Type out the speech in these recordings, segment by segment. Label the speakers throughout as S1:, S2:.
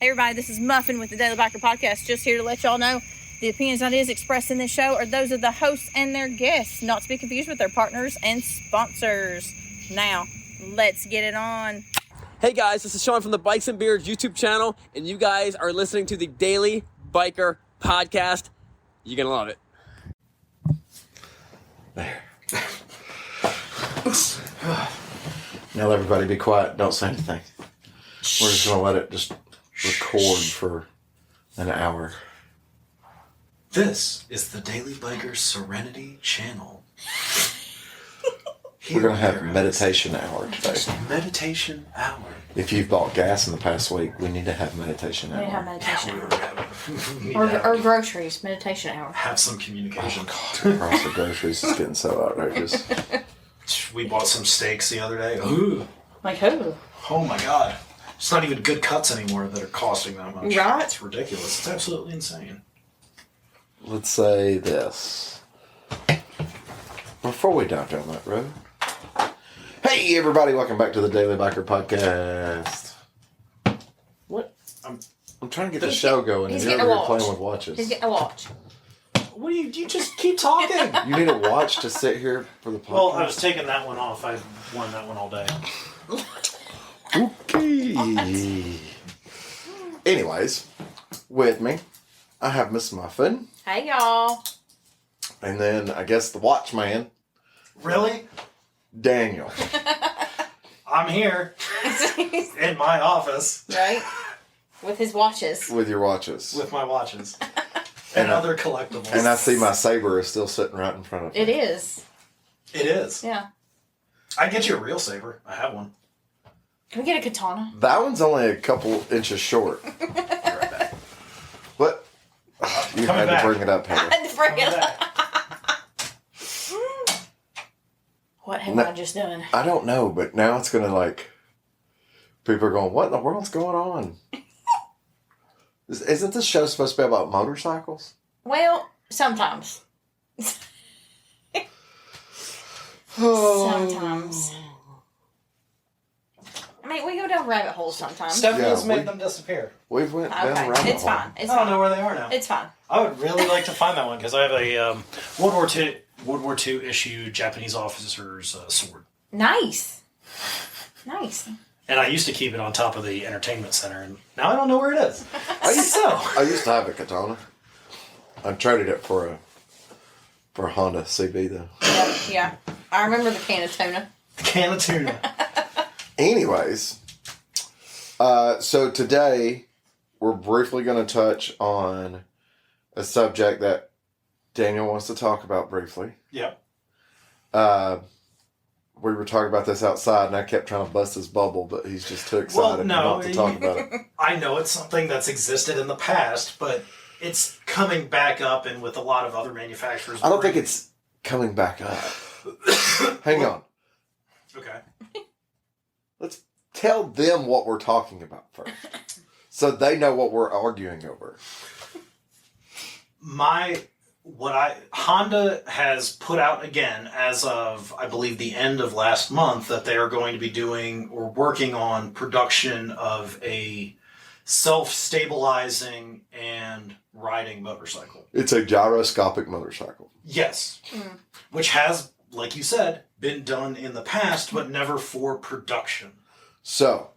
S1: Hey everybody, this is Muffin with the Daily Biker Podcast. Just here to let y'all know the opinions and ideas expressed in this show are those of the hosts and their guests, not to be confused with their partners and sponsors. Now, let's get it on.
S2: Hey guys, this is Sean from the Bikes and Beards YouTube channel, and you guys are listening to the Daily Biker Podcast. You're gonna love it.
S3: There. Now everybody be quiet. Don't say anything. We're just going to let it just record for an hour.
S4: This is the Daily Biker Serenity Channel.
S3: We're going to have meditation hour today.
S4: Meditation hour.
S3: If you've bought gas in the past week, we need to have meditation
S1: We need to have
S3: hour.
S1: meditation
S4: We
S1: hour. Or groceries, meditation hour.
S4: have some communication.
S3: Oh, God, the price of groceries is getting so outrageous.
S4: We bought some steaks the other day. Ooh.
S1: Like who?
S4: Oh my God. It's not even good cuts anymore that are costing that much.
S1: Right.
S4: It's ridiculous. It's absolutely insane.
S3: Let's say this. Before we dive down that road. Hey everybody, welcome back to the Daily Biker Podcast. What? I'm trying to get the show going, and
S1: he's
S3: you're
S1: getting
S3: over
S1: a
S3: here playing
S1: watch.
S3: with watches.
S1: He's getting a watch.
S4: What do you just keep talking?
S3: You need a watch to sit here for the podcast?
S5: Well, I was taking that one off. I've worn that one all day.
S3: Okay. Anyways, with me, I have Miss Muffin,
S1: Hey y'all.
S3: and then I guess the watchman,
S4: Really?
S3: Daniel.
S4: I'm here in my office
S1: Right? With his watches.
S3: With your watches.
S4: with my watches
S3: And
S4: and other collectibles.
S3: And I see my saber is still sitting right in front of me.
S1: It is.
S4: It is.
S1: Yeah.
S4: I get you a real saber. I have one.
S1: Can we get a katana?
S3: That one's only a couple inches short.
S4: Be right back.
S3: But you
S4: Coming
S3: had
S4: back.
S3: to bring it up,
S1: I
S3: Heather.
S1: had to bring
S4: I'm
S1: it up.
S4: back.
S1: What have
S3: No.
S1: I just done?
S3: I don't know, but now it's going to like... People are going, what in the world's going on? Isn't this show supposed to be about motorcycles?
S1: Well, sometimes.
S3: Oh.
S1: Sometimes. I mean, we go down rabbit holes sometimes.
S4: Stephanie's
S3: Yeah,
S4: made
S3: we-
S4: them disappear.
S3: We've went down
S1: Okay,
S3: a rabbit
S1: it's
S3: hole.
S1: fine. It's
S4: I don't
S1: fine.
S4: know where they are now.
S1: It's fine.
S5: I would really like to find that one because I have a World War II issue Japanese officer's sword.
S1: Nice. Nice.
S5: And I used to keep it on top of the entertainment center, and now I don't know where it is.
S3: I used,
S5: So,
S3: I used to have a katana. I traded it for a Honda CB though.
S1: Yeah. I remember the can of tuna.
S4: Can of tuna.
S3: Anyways, so today we're briefly going to touch on a subject that Daniel wants to talk about briefly.
S4: Yep.
S3: We were talking about this outside, and I kept trying to bust his bubble, but he's just too excited
S4: no,
S3: not to talk about it.
S4: I know it's something that's existed in the past, but it's coming back up, and with a lot of other manufacturers.
S3: I don't think it's coming back up. Hang on.
S4: Okay.
S3: Let's tell them what we're talking about first, so they know what we're arguing over.
S4: Honda has put out again, as of I believe the end of last month, that they are going to be doing or working on production of a self-stabilizing and riding motorcycle.
S3: It's a gyroscopic motorcycle.
S4: Yes. Which has, like you said, been done in the past, but never for production.
S3: So,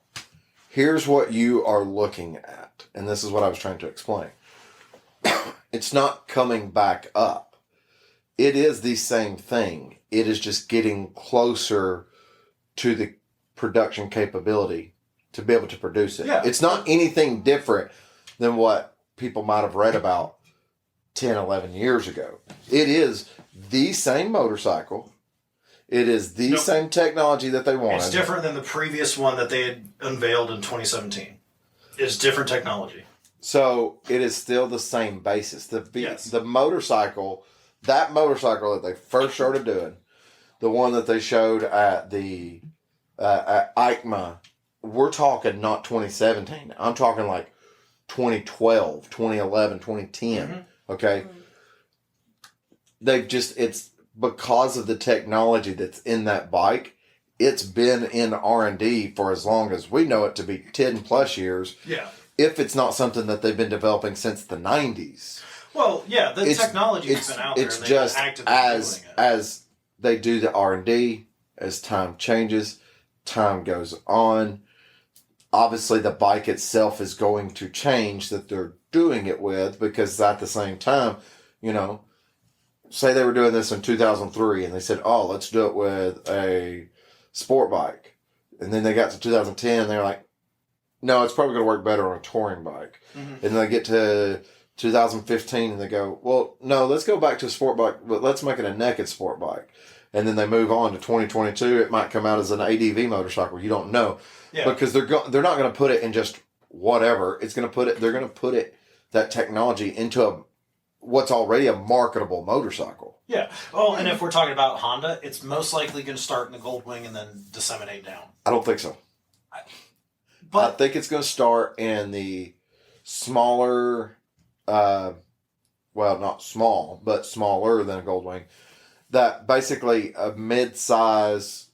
S3: here's what you are looking at, and this is what I was trying to explain. It's not coming back up. It is the same thing. It is just getting closer to the production capability to be able to produce it.
S4: Yeah.
S3: It's not anything different than what people might have read about 10, 11 years ago. It is the same motorcycle. It is the
S4: Nope.
S3: same technology that they wanted.
S4: It's different than the previous one that they had unveiled in 2017. It's different technology.
S3: So it is still the same basis.
S4: Yes.
S3: The motorcycle, that motorcycle that they first started doing, the one that they showed at the at EICMA, we're talking not 2017. I'm talking like 2012, 2011, 2010. Okay. It's because of the technology that's in that bike. It's been in R&D for as long as we know it to be 10 plus years.
S4: Yeah.
S3: if it's not something that they've been developing since the 90s.
S4: Well, yeah, the technology has been out there.
S3: It's just as they do the R&D, as time changes, time goes on. Obviously, the bike itself is going to change that they're doing it with, because at the same time, say they were doing this in 2003 and they said, oh, let's do it with a sport bike. And then they got to 2010 and they're like, no, it's probably going to work better on a touring bike. Mm-hmm. And then they get to 2015 and they go, well, no, let's go back to a sport bike, but let's make it a naked sport bike. And then they move on to 2022. It might come out as an ADV motorcycle. You don't know. Yeah. Because they're not going to put it in just whatever. They're going to put that technology into what's already a marketable motorcycle.
S4: Yeah. Oh, and if we're talking about Honda, it's most likely going to start in the Goldwing and then disseminate down.
S3: I don't think so. I think it's going to start in the smaller, well, not small, but smaller than a Goldwing. That basically a mid-size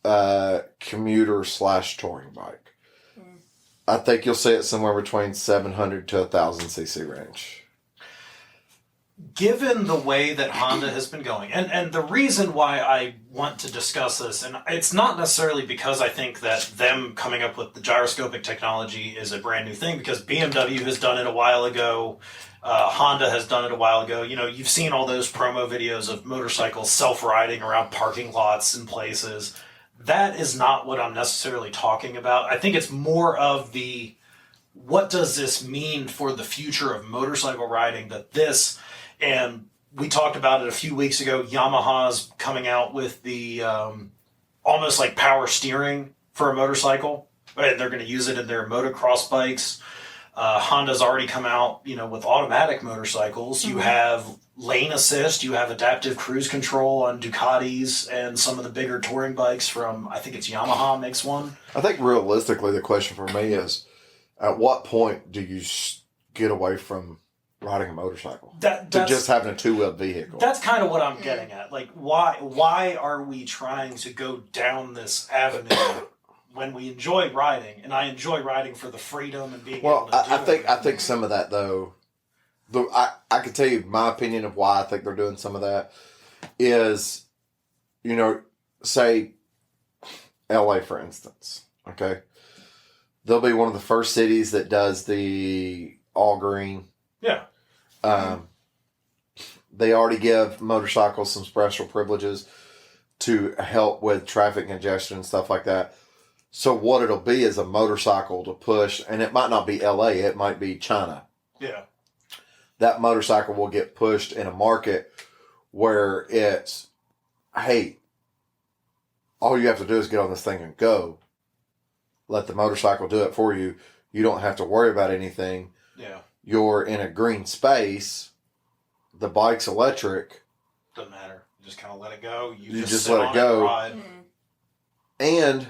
S3: commuter / touring bike. Mm. I think you'll see it somewhere between 700 to 1,000 cc range.
S4: Given the way that Honda has been going, and the reason why I want to discuss this, and it's not necessarily because I think that them coming up with the gyroscopic technology is a brand new thing, because BMW has done it a while ago, Honda has done it a while ago. You've seen all those promo videos of motorcycles self-riding around parking lots and places. That is not what I'm necessarily talking about. I think it's more of what does this mean for the future of motorcycle riding, and we talked about it a few weeks ago. Yamaha's coming out with the almost like power steering for a motorcycle. And they're going to use it in their motocross bikes. Honda's already come out, with automatic motorcycles. Mm-hmm. You have lane assist. You have adaptive cruise control on Ducatis and some of the bigger touring bikes from, I think it's Yamaha makes one.
S3: I think realistically the question for me is, at what point do you get away from riding a motorcycle to just having a two-wheeled vehicle?
S4: That's kind of what I'm getting at. Like, why are we trying to go down this avenue when we enjoy riding? And I enjoy riding for the freedom and being able to do
S3: I think some of that, though, I could tell you my opinion of why I think they're doing some of that is, say LA, for instance, okay? They'll be one of the first cities that does the all green.
S4: Yeah.
S3: They already give motorcycles some special privileges to help with traffic congestion and stuff like that. So what it'll be is a motorcycle to push, and it might not be LA, it might be China.
S4: Yeah.
S3: That motorcycle will get pushed in a market where it's, hey, all you have to do is get on this thing and go. Let the motorcycle do it for you. You don't have to worry about anything.
S4: Yeah.
S3: You're in a green space. The bike's electric.
S4: Doesn't matter. You just kind of let it go.
S3: You just let it go. And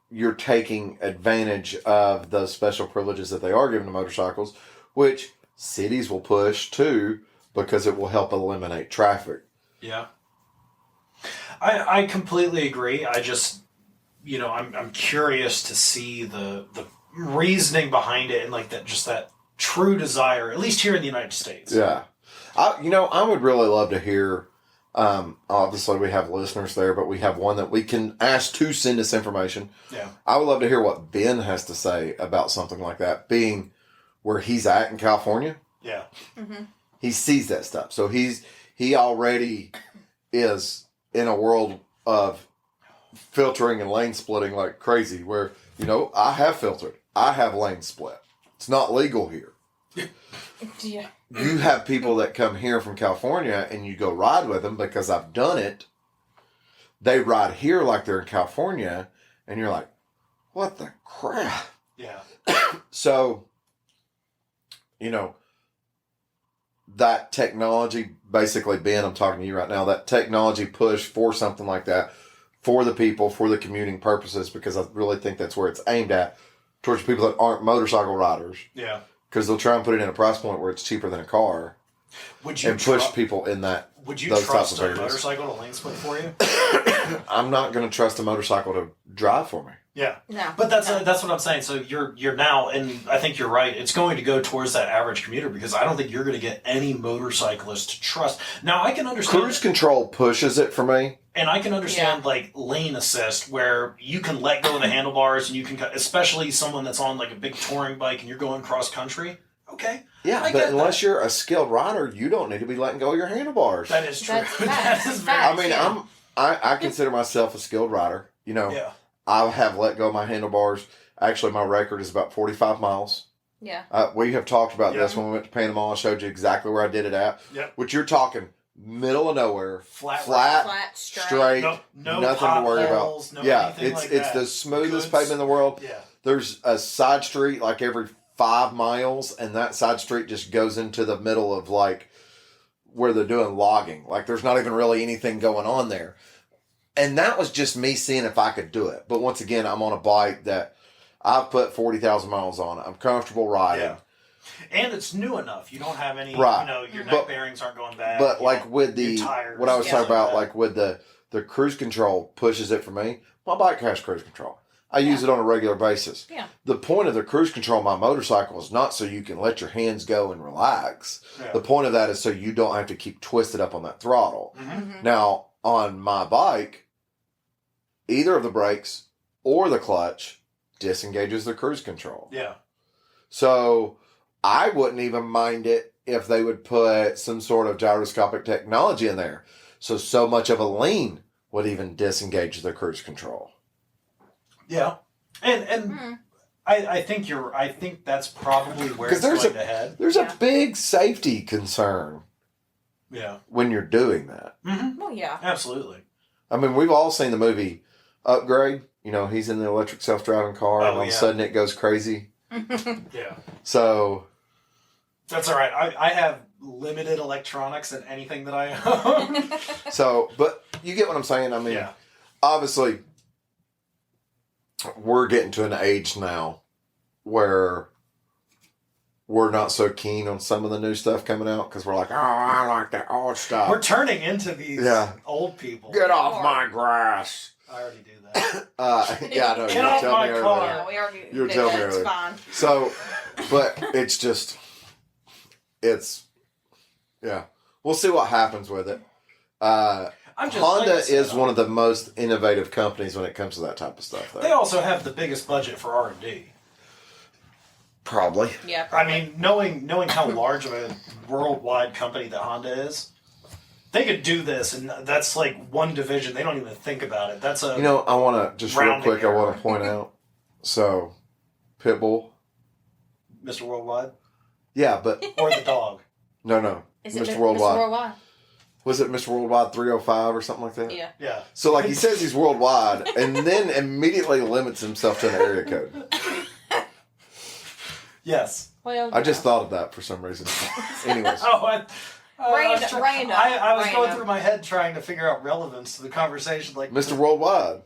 S3: you're taking advantage of those special privileges that they are giving to motorcycles, which cities will push too, because it will help eliminate traffic.
S4: Yeah. I completely agree. I just, I'm curious to see the reasoning behind it, and like that true desire, at least here in the United States.
S3: Yeah. I would really love to hear, obviously we have listeners there, but we have one that we can ask to send us information.
S4: Yeah. I
S3: would love to hear what Ben has to say about something like that, being where he's at in California.
S4: Yeah.
S1: Mm-hmm.
S3: He sees that stuff. So he already is in a world of filtering and lane splitting like crazy, where, I have filtered. I have lane split. It's not legal here.
S1: Yeah.
S3: You have people that come here from California and you go ride with them, because I've done it. They ride here like they're in California, and you're like, what the crap?
S4: Yeah.
S3: So, that technology, basically, Ben, I'm talking to you right now, that technology push for something like that, for the people, for the commuting purposes, because I really think that's where it's aimed at, towards people that aren't motorcycle riders.
S4: Yeah.
S3: Because they'll try and put it in a price point where it's cheaper than a car.
S4: Would you
S3: push people in that?
S4: Would you trust a motorcycle to lane split for you?
S3: I'm not going to trust a motorcycle to drive for me.
S4: Yeah.
S1: No.
S4: But that's
S1: No.
S4: that's what I'm saying. So you're now, and I think you're right. It's going to go towards that average commuter because I don't think you're going to get any motorcyclist to trust. Now I can understand
S3: Cruise control pushes it for me.
S4: and I can understand like lane assist where you can let go of the handlebars and you can, especially someone that's on like a big touring bike and you're going cross country. Okay.
S3: Yeah,
S4: I
S3: but
S4: get
S3: unless
S4: that.
S3: you're a skilled rider, you don't need to be letting go of your handlebars.
S4: That is true.
S1: That's
S4: That
S1: facts.
S4: is very
S1: Facts.
S3: I mean,
S1: Yeah.
S3: I consider myself a skilled rider. You know,
S4: Yeah.
S3: I have let go of my handlebars. Actually, my record is about 45 miles.
S1: Yeah.
S3: We have talked about
S4: Yeah.
S3: this when we went to Panama. I showed you exactly where I did it at.
S4: Yep.
S3: Which you're talking middle of nowhere,
S4: Flat,
S1: Flat,
S3: straight,
S4: No
S3: nothing to worry about.
S4: potholes, no
S3: Yeah,
S4: anything
S3: it's
S4: like
S3: it's
S4: that.
S3: the smoothest
S4: Goods.
S3: pavement in the world.
S4: Yeah.
S3: There's a side street like every 5 miles, and that side street just goes into the middle of like where they're doing logging. Like there's not even really anything going on there. And that was just me seeing if I could do it. But once again, I'm on a bike that I've put 40,000 miles on. I'm comfortable riding.
S4: Yeah. And it's new enough. You don't have any,
S3: Right.
S4: you know, your neck
S3: But-
S4: bearings aren't going bad.
S3: But
S4: you
S3: like
S4: know,
S3: with the
S4: your tires,
S3: what I was
S1: Yeah.
S3: talking about,
S4: that.
S3: like with the cruise control pushes it for me. My bike has cruise control. I use it on a regular basis.
S1: Yeah.
S3: The point of the cruise control on my motorcycle is not so you can let your hands go and relax.
S4: Yeah.
S3: The point of that is so you don't have to keep twisted up on that throttle.
S4: Mhm.
S3: Now, on my bike, either of the brakes or the clutch disengages the cruise control.
S4: Yeah.
S3: So I wouldn't even mind it if they would put some sort of gyroscopic technology in there. So much of a lean would even disengage the cruise control.
S4: Yeah. And
S1: Mhm.
S4: I think that's probably where it's
S3: 'Cause there's
S4: going
S3: a-
S4: to head.
S3: There's
S1: Yeah.
S3: a big safety concern
S4: Yeah.
S3: when you're doing that.
S4: Mm-hmm.
S1: Well, yeah.
S4: Absolutely.
S3: I mean, we've all seen the movie Upgrade. You know, he's in the electric self-driving car, and
S4: Oh,
S3: all of a
S4: yeah.
S3: sudden it goes crazy.
S4: Yeah.
S3: So,
S4: That's all right. I have limited electronics in anything that I own.
S3: but you get what I'm saying. I mean,
S4: Yeah.
S3: obviously, we're getting to an age now where we're not so keen on some of the new stuff coming out because we're like, oh, I like that old stuff.
S4: We're turning into these
S3: Yeah.
S4: old people.
S3: Get off my grass.
S4: I already do that.
S3: Yeah, I know.
S4: Get
S3: You were
S4: off
S3: telling
S4: my
S3: me earlier.
S4: car.
S1: Yeah, we already
S3: You were
S1: did
S3: telling me
S1: that. It's
S3: earlier.
S1: fine.
S3: So, but it's just, yeah. We'll see what happens with it.
S4: I'm just
S3: Honda
S4: like I said,
S3: is one of the most innovative companies when it comes to that type of stuff,
S4: They
S3: though.
S4: also have the biggest budget for R&D.
S3: Probably.
S1: Yeah.
S4: I mean, knowing how large of a worldwide company that Honda is, they could do this, and that's like one division. They don't even think about it. That's a
S3: You know, I want to, just real
S4: Rounding
S3: quick, I
S4: error.
S3: want to point out. So, Pitbull.
S4: Mr. Worldwide
S3: Yeah, but
S4: or the dog.
S3: no.
S1: Is it
S3: Mr.
S1: Mr.
S3: Worldwide.
S1: Worldwide?
S3: Was it Mr. Worldwide 305 or something like that?
S1: Yeah.
S4: Yeah.
S3: So, like, he says he's worldwide and then immediately limits himself to an area code.
S4: Yes.
S1: Well,
S3: I just thought of that for some reason. Anyways.
S4: Oh,
S1: Random.
S4: I was going
S1: Random.
S4: through my head trying to figure out relevance to the conversation. Like
S3: Mr. Worldwide.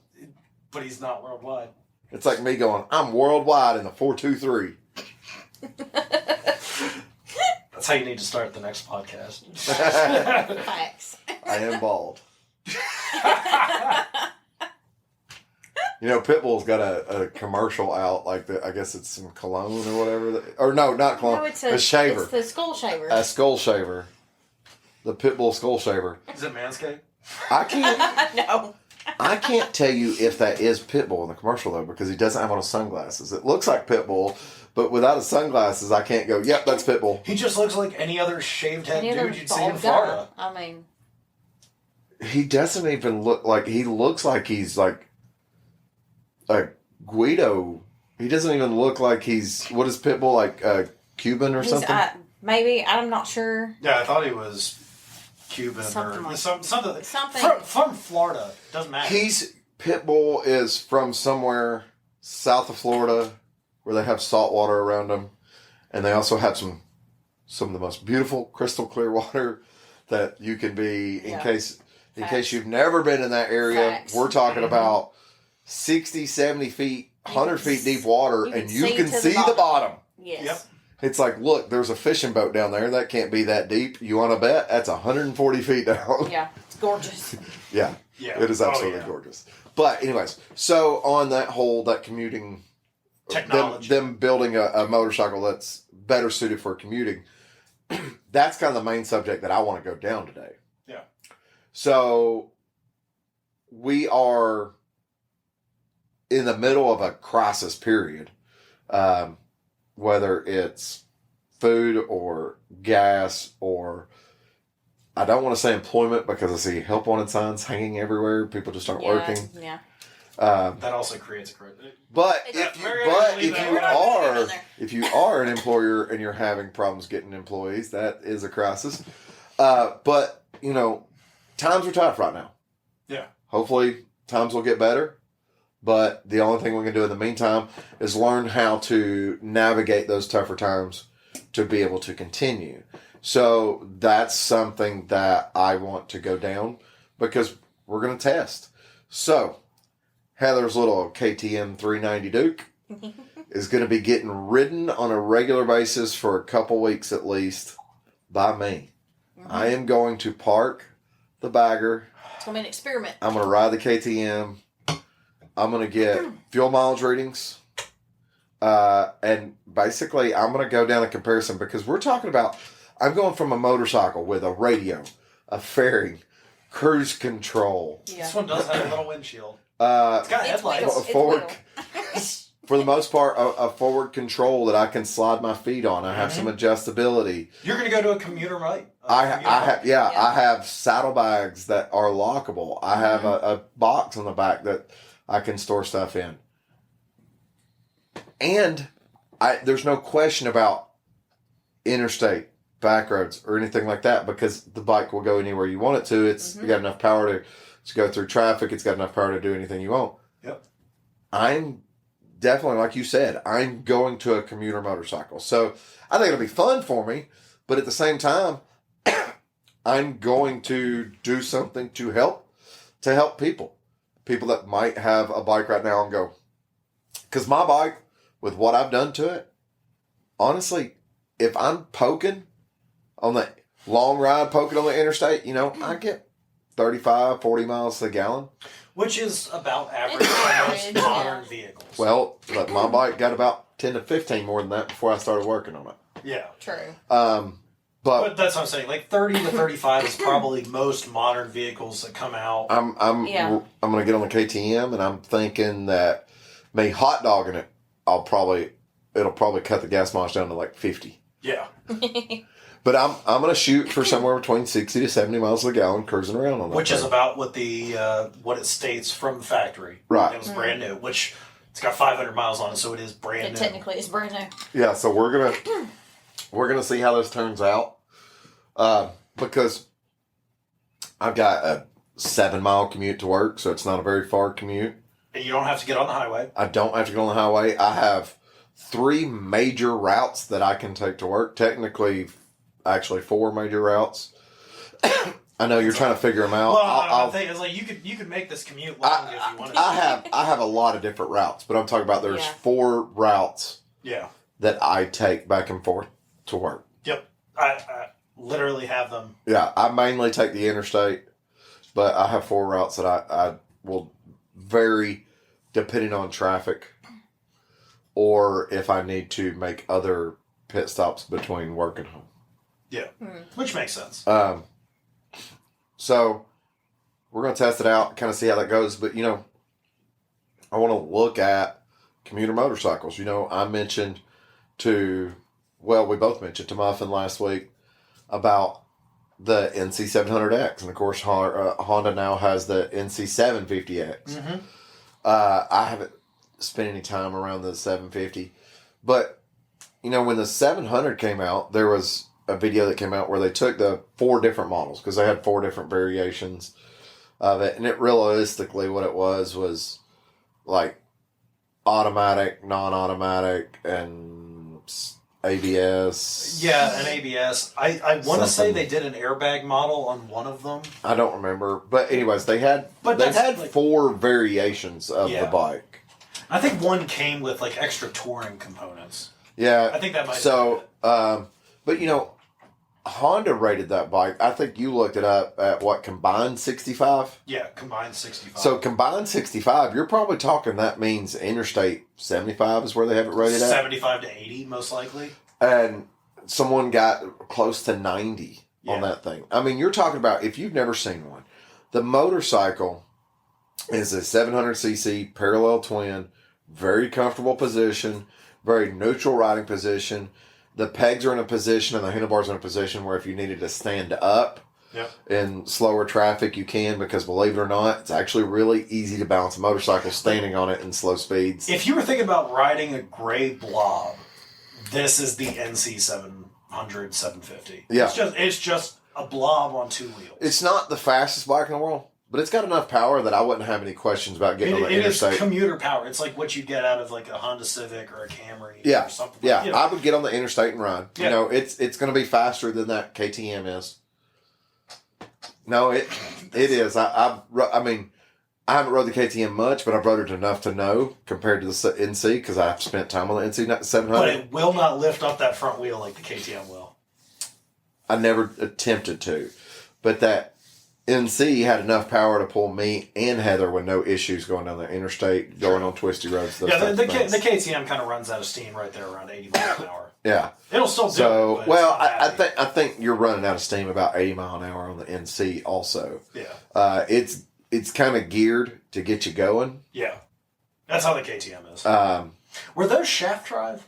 S4: but he's not worldwide.
S3: It's like me going, I'm worldwide in the 423.
S4: That's how you need to start the next podcast.
S1: facts.
S3: I am bald. You know, Pitbull's got a commercial out, like I guess it's some cologne or whatever. Or no, not cologne.
S1: No, it's
S3: a shaver.
S1: It's the skull shaver.
S3: A skull shaver. The Pitbull skull shaver.
S4: Is it Manscaped?
S1: No.
S3: I can't tell you if that is Pitbull in the commercial though, because he doesn't have on his sunglasses. It looks like Pitbull, but without his sunglasses, I can't go, yep, that's Pitbull.
S4: He just looks like any other shaved head
S1: Any other
S4: dude you'd see in
S1: bald
S4: Florida.
S1: guy. I mean,
S3: He doesn't even look like, he looks like he's like a Guido. He doesn't even look like he's, what is Pitbull, like Cuban or
S1: he's
S3: something?
S1: maybe I'm not sure.
S4: Yeah, I thought he was Cuban
S1: Something
S4: or
S1: like-
S4: something.
S1: Something.
S4: From Florida. Doesn't matter.
S3: Pitbull is from somewhere south of Florida where they have salt water around them. And they also have some of the most beautiful crystal clear water that you can be, in
S1: Yeah.
S3: case
S1: Facts.
S3: you've never been in that area.
S1: Facts.
S3: We're talking
S4: Mhm.
S3: about 60, 70 feet, 100
S1: can
S3: feet
S1: s-
S3: deep water,
S1: you can
S3: and you
S1: see
S3: can
S1: to the
S3: see the bottom.
S1: Yes.
S4: Yep.
S3: It's like, look, there's a fishing boat down there. That can't be that deep. You want to bet? That's 140 feet down.
S1: Yeah. It's gorgeous.
S3: Yeah,
S4: Yeah.
S3: it is
S4: Oh,
S3: absolutely
S4: yeah.
S3: gorgeous. But anyways, so on that commuting
S4: Technology.
S3: them building a motorcycle that's better suited for commuting, that's kind of the main subject that I want to go down today.
S4: Yeah.
S3: So we are in the middle of a crisis period, whether it's food or gas or, I don't want to say employment because I see help wanted signs hanging everywhere. People just aren't working.
S1: Yeah.
S4: That also creates a crisis.
S3: But
S1: It's-
S3: if you are an employer and you're having problems getting employees, that is a crisis. But times are tough right now.
S4: Yeah.
S3: Hopefully times will get better. But the only thing we can do in the meantime is learn how to navigate those tougher times to be able to continue. So that's something that I want to go down because we're going to test. So Heather's little KTM 390 Duke is going to be getting ridden on a regular basis for a couple weeks at least by me.
S1: Mm-hmm.
S3: I am going to park the bagger.
S1: It's going to be an experiment.
S3: I'm going to ride the KTM. I'm going to get fuel mileage readings. And basically, I'm going to go down a comparison because we're talking about, I'm going from a motorcycle with a radio, a fairing, cruise control.
S1: Yeah.
S4: This one does have a little windshield. It's got headlights.
S1: wheels.
S3: Forward,
S1: It's
S3: for the most part, a forward control that I can slide my feet on. I have some adjustability.
S4: You're going to go to a commuter ride?
S3: I have saddlebags that are lockable. I have a box on the back that I can store stuff in. And there's no question about interstate, back roads, or anything like that because the bike will go anywhere you want it to. It's got enough power to go through traffic. It's got enough power to do anything you want.
S4: Yep.
S3: I'm definitely, like you said, I'm going to a commuter motorcycle. So I think it'll be fun for me, but at the same time, I'm going to do something to help people that might have a bike right now and go, because my bike, with what I've done to it, honestly, if I'm poking on the long ride, poking on the interstate, I get 35, 40 miles a gallon.
S4: Which is about average
S1: It's
S4: for
S1: average,
S4: most modern
S1: yeah.
S4: vehicles.
S3: Well, but my bike got about 10 to 15 more than that before I started working on it.
S4: Yeah.
S1: True.
S4: But that's what I'm saying. Like 30 to 35 is probably most modern vehicles that come out.
S3: I'm going to get on the KTM, and I'm thinking that me hot dogging it, it'll probably cut the gas mileage down to like 50.
S4: Yeah.
S3: But I'm going to shoot for somewhere between 60 to 70 miles a gallon cruising around on that.
S4: Which
S3: thing.
S4: is about what what it states from the factory.
S3: Right.
S4: It was brand new, which it's got 500 miles on it, so it is brand new.
S1: Technically, it's brand new.
S3: Yeah, so we're gonna see how this turns out, because I've got a 7-mile commute to work, so it's not a very far commute.
S4: And you don't have to get on the highway.
S3: I don't have to go on the highway. I have 3 major routes that I can take to work. Technically, actually 4 major routes. I know you're trying to figure them out.
S4: Well, the thing is, like, you could make this commute long if you wanted to.
S3: I have a lot of different routes, but I'm talking about there's 4 routes that I take back and forth to work.
S4: Yep. I literally have them.
S3: Yeah, I mainly take the interstate, but I have 4 routes that I will vary depending on traffic or if I need to make other pit stops between work and home.
S4: Yeah, which makes sense.
S3: So we're going to test it out, kind of see how that goes. But, I want to look at commuter motorcycles. I mentioned we both mentioned to Muffin last week about the NC700X. And, of course, Honda now has the NC750X.
S4: Mm-hmm.
S3: I haven't spent any time around the 750. But, when the 700 came out, there was a video that came out where they took the 4 different models because they had 4 different variations of it. And it realistically, what it was like automatic, non-automatic, and ABS.
S4: Yeah, an ABS. I want to say they did an airbag model on one of them.
S3: I don't remember, but anyways, they had 4 variations of the bike.
S4: I think one came with like extra touring components.
S3: Yeah,
S4: I think that might.
S3: So, but Honda rated that bike. I think you looked it up at what, combined 65?
S4: Yeah, combined 65.
S3: So combined 65, you're probably talking, that means interstate 75 is where they have it rated at.
S4: 75 to 80, most likely.
S3: And someone got close to 90 on that thing. I mean, you're talking about, if you've never seen one, the motorcycle is a 700cc parallel twin, very comfortable position, very neutral riding position. The pegs are in a position and the handlebars are in a position where if you needed to stand up in slower traffic, you can, because believe it or not, it's actually really easy to balance a motorcycle standing on it in slow speeds.
S4: If you were thinking about riding a gray blob, this is the NC 700 750.
S3: Yeah.
S4: It's just a blob on two wheels.
S3: It's not the fastest bike in the world, but it's got enough power that I wouldn't have any questions about getting on the interstate.
S4: It is commuter power. It's like what you get out of like a Honda Civic or a Camry or something.
S3: Yeah,
S4: like, you know.
S3: I would get on the interstate and ride.
S4: Yeah.
S3: You know, it's going to be faster than that KTM is. No, it is. I mean, I haven't rode the KTM much, but I've rode it enough to know compared to the NC, because I've spent time on the NC 700.
S4: But it will not lift up that front wheel like the KTM will.
S3: I never attempted to, but that NC had enough power to pull me and Heather with no issues going down the interstate, going on twisty roads.
S4: The KTM kind of runs out of steam right there around 80 miles an hour.
S3: Yeah,
S4: it'll still do.
S3: So,
S4: it,
S3: well, I think you're running out of steam about 80 mile an hour on the NC. Also, it's kind of geared to get you going.
S4: Yeah, that's how the KTM is. Were those shaft drive?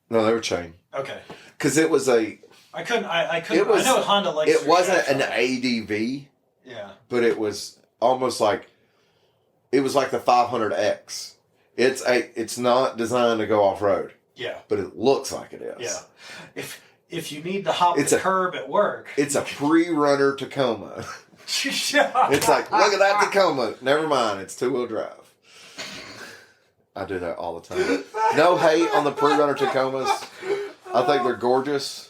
S3: No, they were chain.
S4: Okay,
S3: because it was a.
S4: I couldn't. I know Honda likes.
S3: It wasn't an ADV.
S4: Yeah.
S3: But it was almost like, it was like the 500X. It's not designed to go off road.
S4: Yeah.
S3: But it looks like it is.
S4: Yeah. If you need to hop the curb at work.
S3: It's a pre-runner Tacoma. It's like, look at that Tacoma. Never mind, it's two-wheel drive. I do that all the time. No hate on the pre-runner Tacomas. I think they're gorgeous.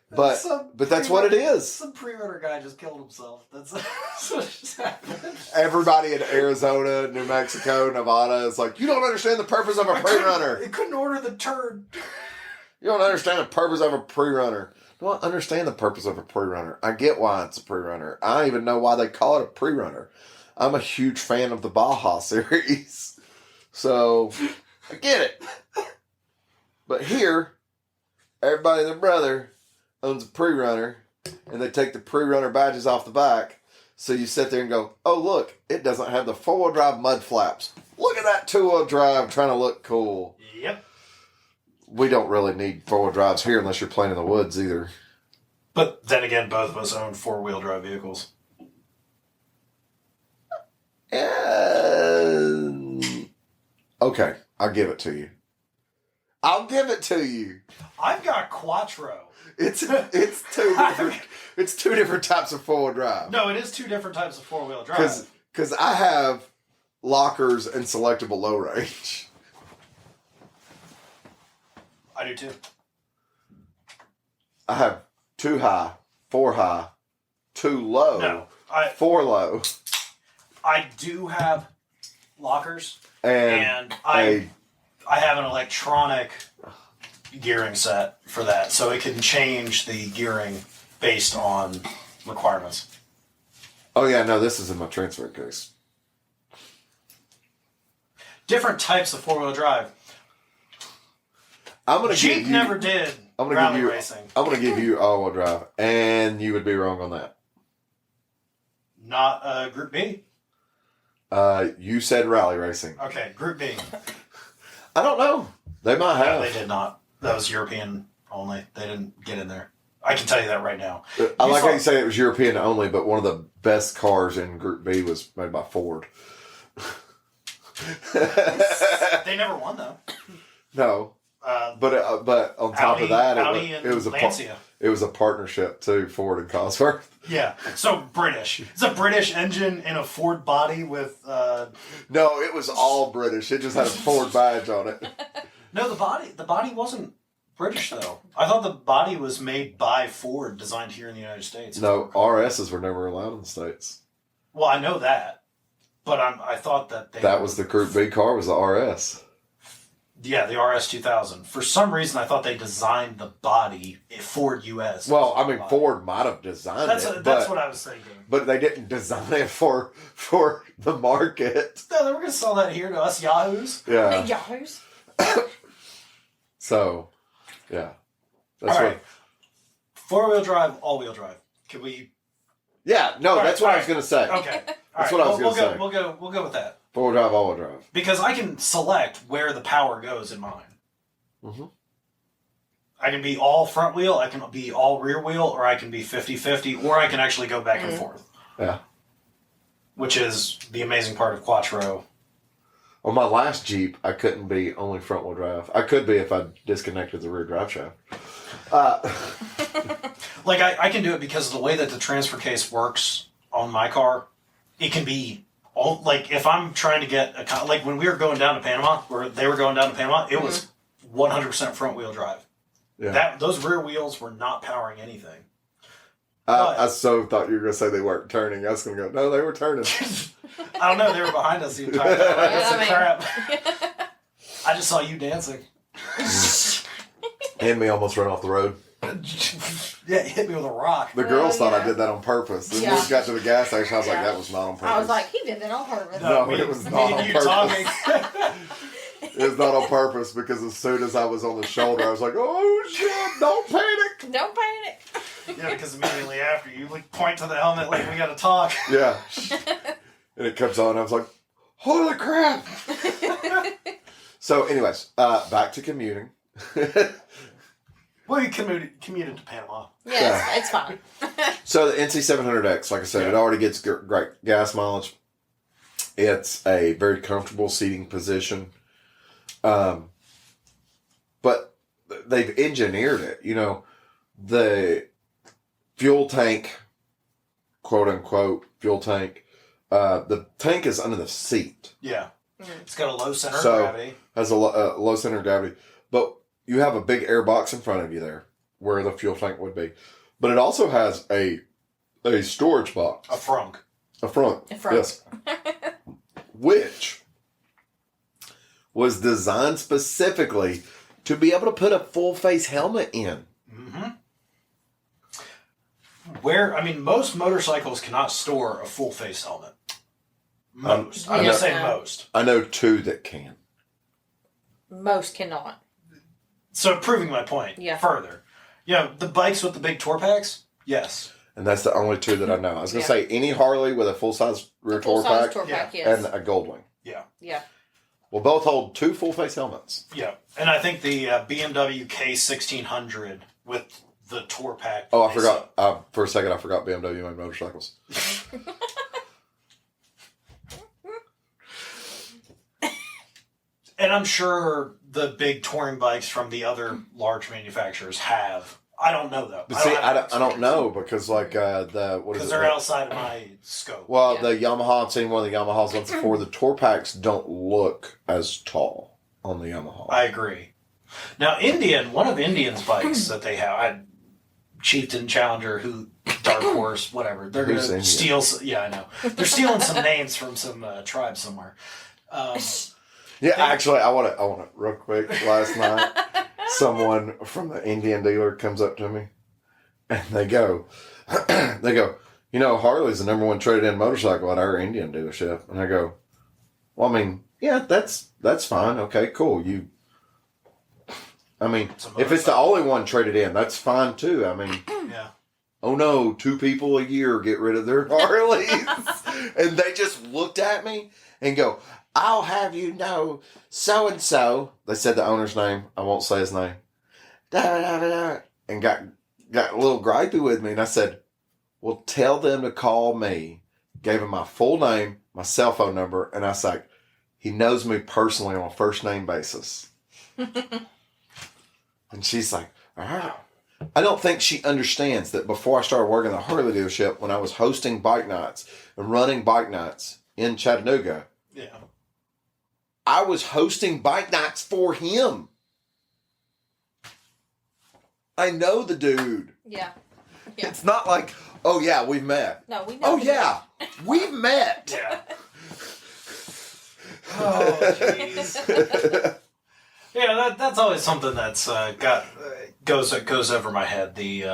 S3: But that's what it is.
S4: Some pre-runner guy just killed himself. That's what just happened.
S3: Everybody in Arizona, New Mexico, Nevada is like, you don't understand the purpose of a pre-runner.
S4: They couldn't order the turd.
S3: You don't understand the purpose of a pre-runner. I don't understand the purpose of a pre-runner. I get why it's a pre-runner. I don't even know why they call it a pre-runner. I'm a huge fan of the Baja series. So, I get it. But here, everybody and their brother owns a pre-runner, and they take the pre-runner badges off the back, so you sit there and go, oh look, it doesn't have the four-wheel drive mud flaps. Look at that two-wheel drive trying to look cool.
S4: Yep.
S3: We don't really need four-wheel drives here unless you're playing in the woods either.
S4: But then again, both of us own four-wheel drive vehicles.
S3: Okay, I'll give it to you.
S4: I've got Quattro.
S3: It's two different types of four-wheel drive.
S4: No, it is two different types of four-wheel drive.
S3: Because I have lockers and selectable low range.
S4: I do too.
S3: I have 2 high, 4 high, 2 low,
S4: No,
S3: 4 low.
S4: I do have lockers,
S3: and
S4: I have an electronic gearing set for that, so it can change the gearing based on requirements.
S3: Oh yeah, no, this is in my transfer case.
S4: Different types of four-wheel drive. Jeep never did rally racing.
S3: I'm going to give you all-wheel drive, and you would be wrong on that.
S4: Not Group B?
S3: You said rally racing.
S4: Okay, Group B.
S3: I don't know. They might have.
S4: No, they did not. That was European only. They didn't get in there. I can tell you that right now.
S3: I like how you say it was European only, but one of the best cars in Group B was made by Ford.
S4: They never won, though.
S3: No. But on top of that, it was a partnership too, Ford and Cosworth.
S4: Yeah, so British. It's a British engine in a Ford body with.
S3: No, it was all British. It just had a Ford badge on it.
S4: No, the body wasn't British though. I thought the body was made by Ford, designed here in the United States.
S3: No, RSs were never allowed in the States.
S4: Well, I know that, but I thought that
S3: that was the Group B car was the RS.
S4: Yeah, the RS 2000. For some reason, I thought they designed the body Ford US.
S3: Well, I mean, Ford might have designed
S4: That's what I was thinking.
S3: But they didn't design it for the market.
S4: No, they were going to sell that here to us yahoos.
S3: Yeah.
S1: Yahoos.
S3: So, yeah. That's
S4: All
S3: what.
S4: right. 4-wheel drive, all-wheel drive. Can we?
S3: Yeah. No, that's what I was going to say.
S4: Okay.
S3: That's what I was going to say.
S4: We'll go with that.
S3: 4-wheel drive, all-wheel drive.
S4: Because I can select where the power goes in mine.
S3: Mm-hmm.
S4: I can be all front wheel, I can be all rear wheel, or I can be 50-50, or I can actually go back and forth.
S3: Yeah.
S4: Which is the amazing part of Quattro.
S3: On my last Jeep, I couldn't be only front-wheel drive. I could be if I disconnected the rear drive shaft.
S4: Like, I can do it because of the way that the transfer case works on my car. It can be, all, like, if I'm trying to get, like, when we were going down to Panama, or they were going down to Panama, it was 100% front-wheel drive.
S3: Yeah.
S4: Those rear wheels were not powering anything.
S3: I so thought you were going to say they weren't turning. I was going to go, no, they were turning.
S4: I don't know, they were behind us the entire time. That's some crap. I just saw you dancing.
S3: And me almost run off the road.
S4: Yeah, you hit me with a rock.
S3: The girls thought I did that on purpose. Then when we got to the gas station, I was like, that was not on purpose.
S1: I was like, he did that on purpose.
S3: No, it was not on
S4: you
S3: purpose.
S4: talking.
S3: It was not on purpose because as soon as I was on the shoulder, I was like, oh shit, don't panic.
S1: Don't panic.
S4: Yeah, because immediately after you like point to the helmet like we got to talk.
S3: Yeah. And it comes on, I was like, holy crap. So anyways, back to commuting.
S4: Well, you commuted to Panama.
S1: Yes, it's fine.
S3: So the NC700X, like I said, it already gets great gas mileage. It's a very comfortable seating position. But they've engineered it. You know, the fuel tank, quote unquote, fuel tank, the tank is under the seat.
S4: Yeah. It's got a low center of gravity.
S3: Has a low center of gravity. But you have a big air box in front of you there where the fuel tank would be. But it also has a storage box.
S4: A frunk.
S3: A front. Yes. Which was designed specifically to be able to put a full face helmet in.
S4: Mm-hmm. Most motorcycles cannot store a full face helmet. Most. I'm going to say most.
S3: I know two that can.
S1: Most cannot.
S4: So proving my point further. The bikes with the big tour packs, yes.
S3: And that's the only two that I know. I was going to say any Harley with a full-size rear tour pack
S1: yes.
S3: and a Goldwing.
S4: Yeah.
S1: Yeah.
S3: Will both hold two full-face helmets.
S4: Yeah. And I think the BMW K1600 with the tour pack.
S3: Oh, I forgot. For a second, I forgot BMW made motorcycles.
S4: And I'm sure the big touring bikes from the other large manufacturers have. I don't know though.
S3: But I don't know because like because
S4: they're outside of my scope.
S3: Well, the Yamaha, I've seen one of the Yamahas once before. The tour packs don't look as tall on the Yamaha.
S4: I agree. Now, one of Indian's bikes that they have, Chieftain, Challenger, Dark Horse, whatever. They're going to steal. Yeah, I know. They're stealing some names from some tribe somewhere.
S3: Actually, I want to real quick. Last night, someone from the Indian dealer comes up to me, and they go, Harley's the number one traded-in motorcycle at our Indian dealership, and I go, well, I mean, yeah, that's fine. Okay, cool. If it's the only one traded in, that's fine too. I mean,
S4: yeah.
S3: Oh no, 2 people a year get rid of their Harleys, and they just looked at me and go, I'll have you know, so and so. They said the owner's name. I won't say his name. And got a little gripey with me, and I said, well, tell them to call me. Gave him my full name, my cell phone number, and I was like, he knows me personally on a first name basis. And she's like, all right. I don't think she understands that before I started working at the Harley dealership, when I was hosting bike nights and running bike nights in Chattanooga, I was hosting bike nights for him. I know the dude.
S1: Yeah.
S3: It's not like, oh yeah, we've met.
S1: No, we know.
S3: Oh yeah, we've met.
S4: Yeah. Oh, jeez. Yeah, that's always something that's goes over my head. The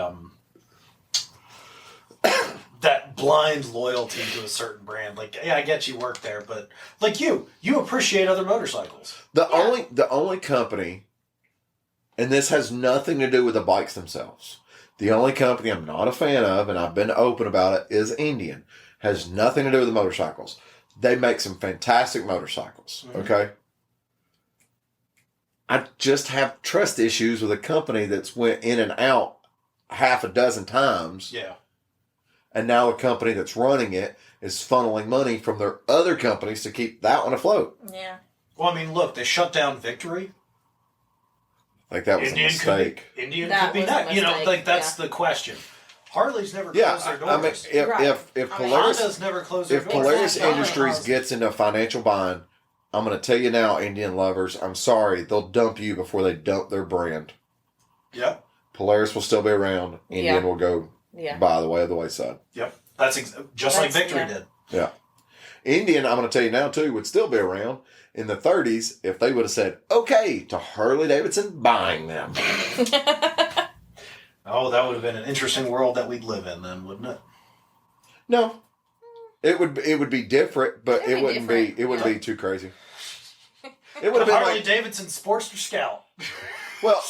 S4: that blind loyalty to a certain brand. Like, yeah, I get you work there, but like you appreciate other motorcycles.
S3: The only company, and this has nothing to do with the bikes themselves. The only company I'm not a fan of, and I've been open about it, is Indian. Has nothing to do with the motorcycles. They make some fantastic motorcycles.
S4: Mm-hmm.
S3: Okay. I just have trust issues with a company that's went in and out half a dozen times.
S4: Yeah.
S3: And now the company that's running it is funneling money from their other companies to keep that one afloat.
S1: Yeah.
S4: Well, I mean, look, they shut down Victory.
S3: Like that was a mistake.
S4: Indian
S1: That
S4: could be
S1: was a
S4: that. You know,
S1: mistake,
S4: like that's
S1: yeah.
S4: the question. Harley's never
S3: Yeah,
S4: closed their doors.
S3: I mean,
S1: Right.
S3: if
S1: I mean,
S3: Polaris
S4: Honda's never closed their
S3: if
S4: doors.
S3: Polaris
S1: Exactly.
S3: Industries gets into a financial bind, I'm going to tell you now, Indian lovers, I'm sorry, they'll dump you before they dump their brand.
S4: Yep.
S3: Polaris will still be around. Indian
S1: Yeah.
S3: will go
S1: Yeah.
S3: by the way of the wayside.
S4: Yep. That's just like
S1: That's-
S4: Victory
S1: yeah.
S4: did.
S3: Yeah. Indian, I'm going to tell you now, too, would still be around in the 30s if they would have said, okay, to Harley Davidson buying them.
S4: Oh, that would have been an interesting world that we'd live in then, wouldn't it?
S3: No. It would be different, but
S1: It'd
S3: it
S1: be
S3: wouldn't
S1: different.
S3: be
S1: Yeah.
S3: be too crazy. It would have been
S4: Harley
S3: like,
S4: Davidson Sportster Scout.
S3: well,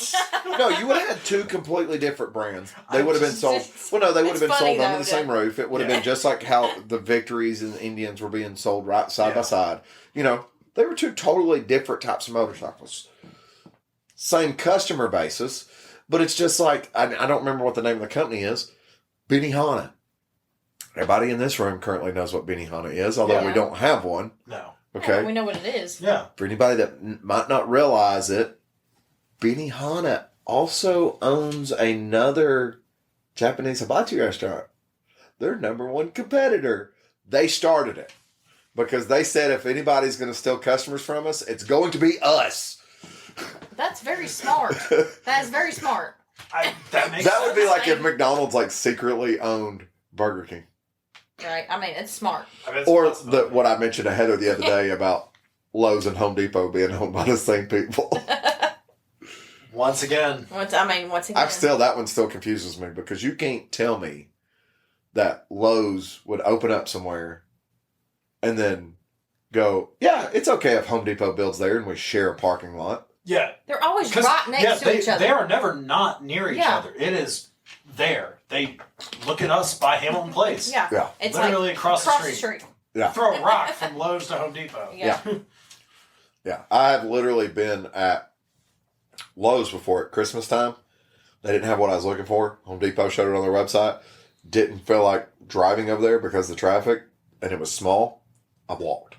S3: no, you would have had two completely different brands. They
S4: I'm
S3: would have been
S4: just-
S3: sold. Well, no, they would have
S1: It's
S3: been
S1: funny,
S3: sold under
S1: though,
S3: the same roof. It would have
S4: Yeah.
S3: been just like how the Victories and the Indians were being sold right side by
S4: Yeah.
S3: side. You know, they were two totally different types of motorcycles. Same customer basis, but it's just like I don't remember what the name of the company is. Benihana. Everybody in this room currently knows what Benihana is, although we
S1: Yeah.
S3: don't have one.
S4: No.
S3: Okay.
S1: We know what it is.
S4: Yeah.
S3: For anybody that might not realize it, Benihana also owns another Japanese hibachi restaurant. Their number one competitor. They started it because they said if anybody's going to steal customers from us, it's going to be us.
S1: That's very smart. That is very smart.
S4: That makes
S3: That would be
S4: sense.
S3: like if McDonald's like secretly owned Burger King.
S1: Right? I mean, it's smart.
S4: I mean, it's
S3: Or
S4: possible.
S3: what I mentioned to Heather the other day about Lowe's and Home Depot being owned by the same people.
S4: Once again.
S1: Once again.
S3: That one still confuses me because you can't tell me that Lowe's would open up somewhere and then go, yeah, it's okay if Home Depot builds there and we share a parking lot.
S4: Yeah.
S1: They're always
S4: 'Cause,
S1: right next to each other.
S4: They are never not near each
S1: Yeah.
S4: other. It is there. They look at us by Hamilton Place.
S1: Yeah.
S3: Yeah.
S1: It's
S4: Literally
S1: like
S4: across the street.
S3: Yeah.
S4: Throw a rock from Lowe's to Home Depot.
S1: Yeah.
S3: Yeah. I have literally been at Lowe's before at Christmas time. They didn't have what I was looking for. Home Depot showed it on their website. Didn't feel like driving over there because of the traffic and it was small. I walked.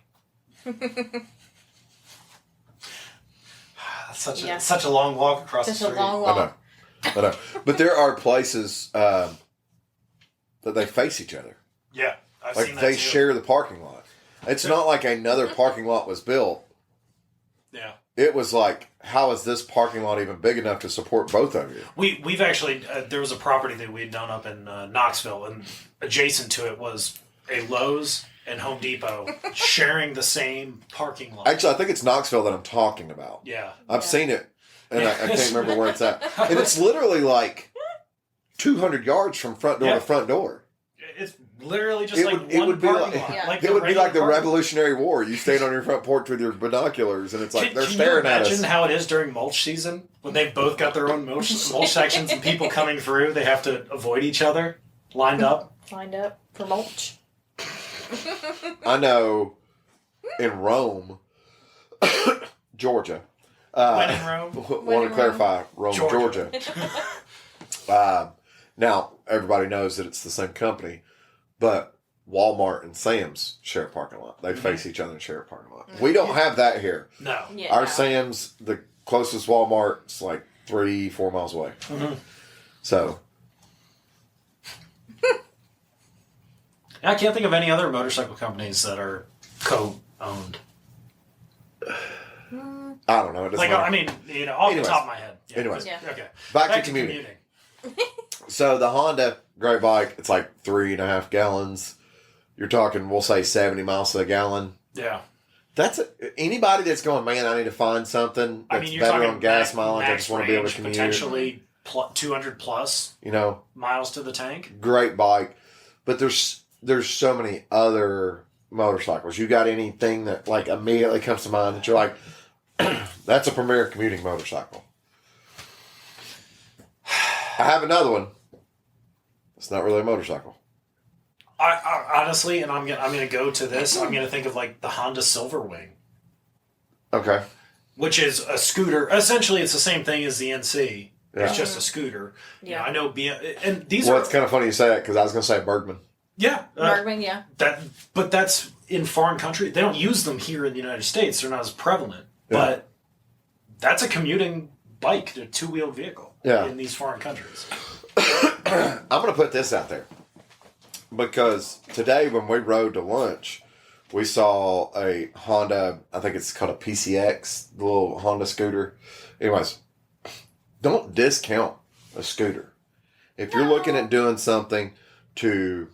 S4: That's such a long walk across
S1: Just
S4: the
S1: a
S4: street.
S1: long
S3: I
S1: walk.
S3: know. But there are places that they face each other.
S4: Yeah, I've
S3: Like
S4: seen that
S3: they
S4: too.
S3: share the parking lot. It's not like another parking lot was built.
S4: Yeah.
S3: It was like, how is this parking lot even big enough to support both of you?
S5: We've actually there was a property that we'd done up in Knoxville, and adjacent to it was a Lowe's and Home Depot sharing the same parking lot.
S3: Actually, I think it's Knoxville that I'm talking about.
S5: Yeah,
S3: I've seen it, and
S5: Yeah.
S3: I can't remember where it's at. And it's literally like 200 yards from front door
S5: Yeah.
S3: to front door.
S5: it's literally just
S3: It
S5: like
S3: would- it
S5: one
S3: would be
S5: parking
S3: like-
S5: lot.
S1: Yeah.
S5: Like
S3: It would be like the
S5: regular parking-
S3: Revolutionary War. You stand on your front porch with your binoculars, and it's like they're
S5: can
S3: staring
S5: you
S3: at
S5: imagine
S3: us.
S5: how it is during mulch season when they've both got their own mulch sections and people coming through? They have to avoid each other, lined up.
S1: Lined up for mulch.
S3: I know in Rome, Georgia.
S5: When in Rome.
S3: Want to clarify, Rome,
S5: Georgia.
S3: Georgia. Now, everybody knows that it's the same company, but Walmart and Sam's share a parking lot. They face each other and share a parking lot. We don't have that here.
S5: No.
S1: Yeah.
S3: Our
S1: no.
S3: Sam's, the closest Walmart's like 3-4 miles away.
S5: Mhm.
S3: So,
S5: I can't think of any other motorcycle companies that are co-owned.
S3: I don't know. It doesn't
S5: Like,
S3: matter.
S5: I mean, you know, off
S3: Anyways.
S5: the top of my head. Yeah.
S3: Anyways.
S1: Yeah.
S5: Okay.
S3: Back to commuting. So the Honda, great bike. It's like 3.5 gallons. You're talking, we'll say 70 miles to a gallon.
S5: Yeah.
S3: Anybody that's going, man, I need to find something that's
S5: you're
S3: better
S5: talking
S3: on gas mileage. I
S5: max
S3: just want to be able to
S5: range,
S3: commute.
S5: potentially 200 plus miles to the tank.
S3: Great bike. But there's so many other motorcycles. You got anything that like immediately comes to mind that you're like, that's a premier commuting motorcycle? I have another one. It's not really a motorcycle.
S5: I honestly, and I'm gonna go to this. I'm gonna think of like the Honda Silverwing.
S3: Okay.
S5: Which is a scooter. Essentially, it's the same thing as the NC.
S3: Yeah.
S5: It's just a scooter.
S1: Yeah.
S5: I know. And these
S3: Well,
S5: are.
S3: it's kind of funny you say that because I was going to say Bergman.
S5: Yeah.
S1: Bergman, yeah.
S5: But that's in foreign countries. They don't use them here in the United States. They're not as prevalent.
S3: Yeah.
S5: But that's a commuting bike, a two-wheeled vehicle in these foreign countries.
S3: I'm going to put this out there. Because today when we rode to lunch, we saw a Honda, I think it's called a PCX, the little Honda scooter. Anyways, don't discount a scooter. If you're looking at doing something to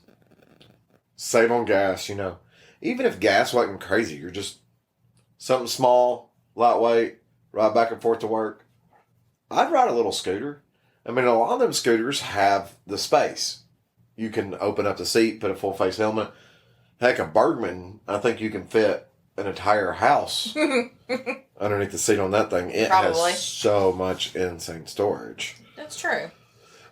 S3: save on gas, even if gas wasn't crazy, you're just something small, lightweight, ride back and forth to work. I'd ride a little scooter. I mean, a lot of them scooters have the space. You can open up the seat, put a full face helmet. Heck, a Bergman, I think you can fit an entire house underneath the seat on that thing. It
S1: Probably.
S3: has so much insane storage.
S1: That's true.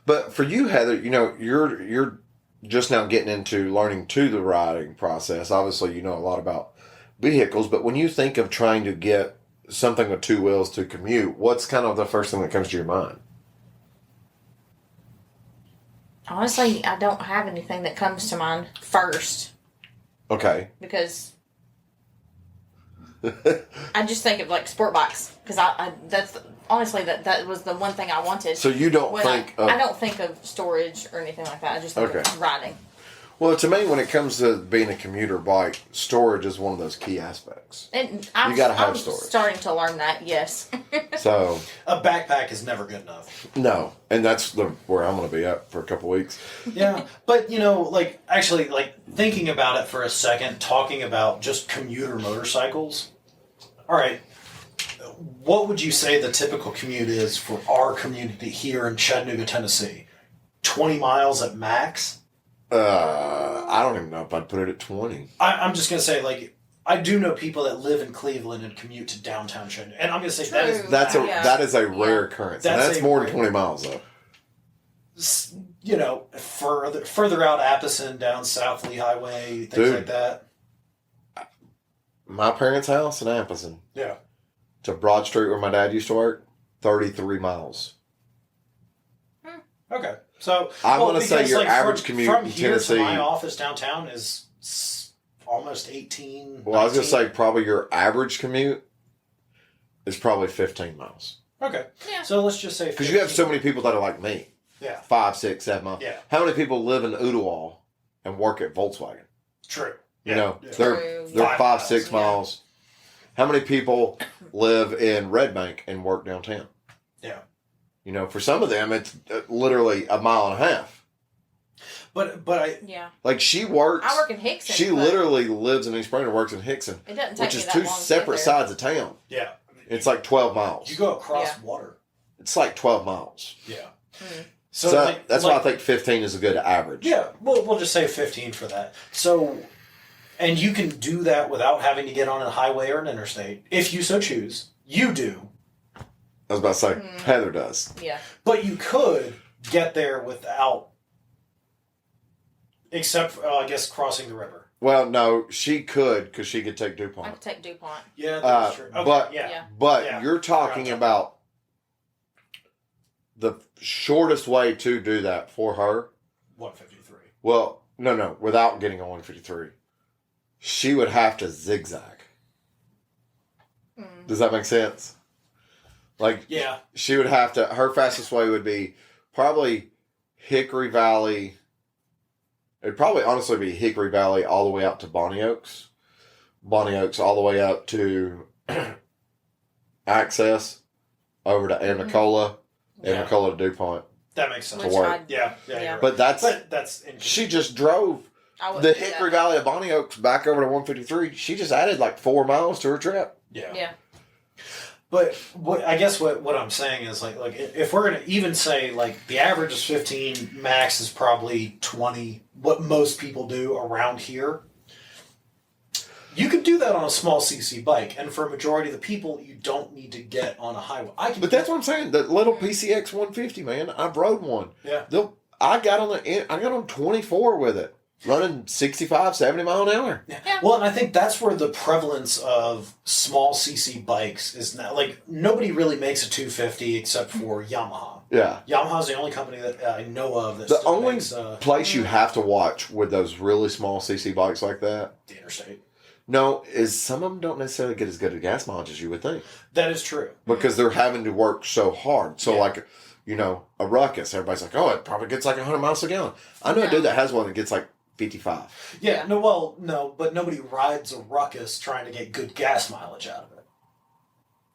S3: But for you, Heather, you're just now getting into learning to the riding process. Obviously, you know a lot about vehicles, but when you think of trying to get something with two wheels to commute, what's kind of the first thing that comes to your mind?
S1: Honestly, I don't have anything that comes to mind first
S3: Okay.
S1: because I just think of like sport bikes because I that's honestly that was the one thing I wanted.
S3: So you don't
S1: When
S3: think
S1: I don't think of storage or anything like that. I just think of riding.
S3: Well, to me, when it comes to being a commuter bike, storage is one of those key aspects.
S1: And
S3: You gotta have
S1: I'm
S3: storage.
S1: starting to learn that. Yes.
S3: So
S4: A backpack is never good enough.
S3: no, and that's where I'm going to be at for a couple weeks.
S4: Yeah, but actually, thinking about it for a second, talking about just commuter motorcycles. All right, what would you say the typical commute is for our community here in Chattanooga, Tennessee? 20 miles at max?
S3: I don't even know if I'd put it at 20.
S4: I'm just going to say, I do know people that live in Cleveland and commute to downtown Chattanooga. And I'm going to say
S1: True.
S3: That is a rare occurrence. And
S4: That's
S3: that's
S4: a
S3: more than
S4: rare-
S3: 20 miles, though.
S4: Further out Appleton, down South Lee Highway, things
S3: Dude.
S4: like that.
S3: My parents' house in Appleton
S4: Yeah.
S3: to Broad Street where my dad used to work, 33 miles.
S4: Okay. So
S3: I wanna say
S4: because,
S3: your average
S4: from,
S3: commute
S4: from
S3: in
S4: here
S3: Tennessee-
S4: to my office downtown is almost 18.
S3: Well, I was going to
S4: 19.
S3: say probably your average commute is probably 15 miles.
S4: Okay.
S1: Yeah.
S4: So let's just say
S3: Because you have so many people that are like me.
S4: Yeah.
S3: 5, 6, 7 miles.
S4: Yeah.
S3: How many people live in Ooltewah and work at Volkswagen?
S4: True.
S3: You
S4: Yeah.
S3: know,
S4: Yeah.
S3: they're
S1: True.
S3: 5,
S4: 5
S3: 6
S4: miles,
S3: miles. How many people live in Red Bank and work downtown?
S4: Yeah.
S3: You know, for some of them, it's literally a mile and a half.
S4: But I
S1: Yeah.
S3: Like she works.
S1: I work in Hickson.
S3: She
S1: but
S3: literally lives in East Spring and works in Hickson,
S1: It doesn't take
S3: which
S1: me
S3: is
S1: that
S3: 2
S1: long to
S3: separate
S1: get there.
S3: sides of town.
S4: yeah.
S3: It's like 12 miles.
S4: You go across
S1: Yeah.
S4: water.
S3: It's like 12 miles.
S4: Yeah.
S1: Mm.
S3: So, that's why I think 15 is a good average.
S4: Yeah, we'll just say 15 for that. So, and you can do that without having to get on a highway or an interstate, if you so choose. You do.
S3: I was about to say, Heather does.
S1: Yeah.
S4: But you could get there without, except for, I guess, crossing the river.
S3: Well, no, she could because she could take
S1: I
S3: DuPont.
S1: could take DuPont.
S4: Yeah, that's true. Okay,
S3: but-
S4: yeah.
S1: Yeah.
S3: But
S4: Yeah.
S3: you're talking
S4: Gotcha.
S3: about the shortest way to do that for her.
S4: 153.
S3: Well, no, without getting on 153. She would have to zigzag. Does that make sense? Like,
S4: Yeah.
S3: she would have to, her fastest way would be probably Hickory Valley. It'd probably honestly be Hickory Valley all the way out to Bonnie Oaks. Bonnie Oaks all the way up to Access, over to Amicola,
S4: Yeah.
S3: Amicola to DuPont.
S4: That makes sense.
S1: Which
S3: work.
S1: I'd-
S4: Yeah.
S1: Yeah.
S4: You're right.
S3: But that's,
S4: But that's interesting.
S3: she just drove
S1: I wouldn't
S3: The
S1: do that.
S3: Hickory Valley of Bonnie Oaks back over to 153, she just added like 4 miles to her trip.
S1: Yeah.
S5: But what I'm saying is like if we're gonna even say like the average is 15, max is probably 20. What most people do around here, you could do that on a small CC bike, and for a majority of the people, you don't need to get on a highway.
S3: But that's what I'm saying. The little PCX 150, man, I've rode one.
S5: Yeah.
S3: I got on 24 with it, running 65, 70 mile an hour.
S5: Yeah. Well, and I think that's where the prevalence of small CC bikes is now. Like, nobody really makes a 250 except for Yamaha.
S3: Yeah.
S5: Yamaha's the only company that I know of that
S3: The
S5: still
S3: only
S5: makes
S3: place you have to watch with those really small CC bikes like that,
S5: the interstate.
S3: no, is some of them don't necessarily get as good a gas mileage as you would think.
S5: That is true.
S3: Because they're having to work so hard. So,
S5: Yeah.
S3: like, a ruckus, everybody's like, oh, it probably gets like 100 miles a gallon. I know a dude that has one that gets like 55.
S5: Yeah, no, but nobody rides a ruckus trying to get good gas mileage out of it.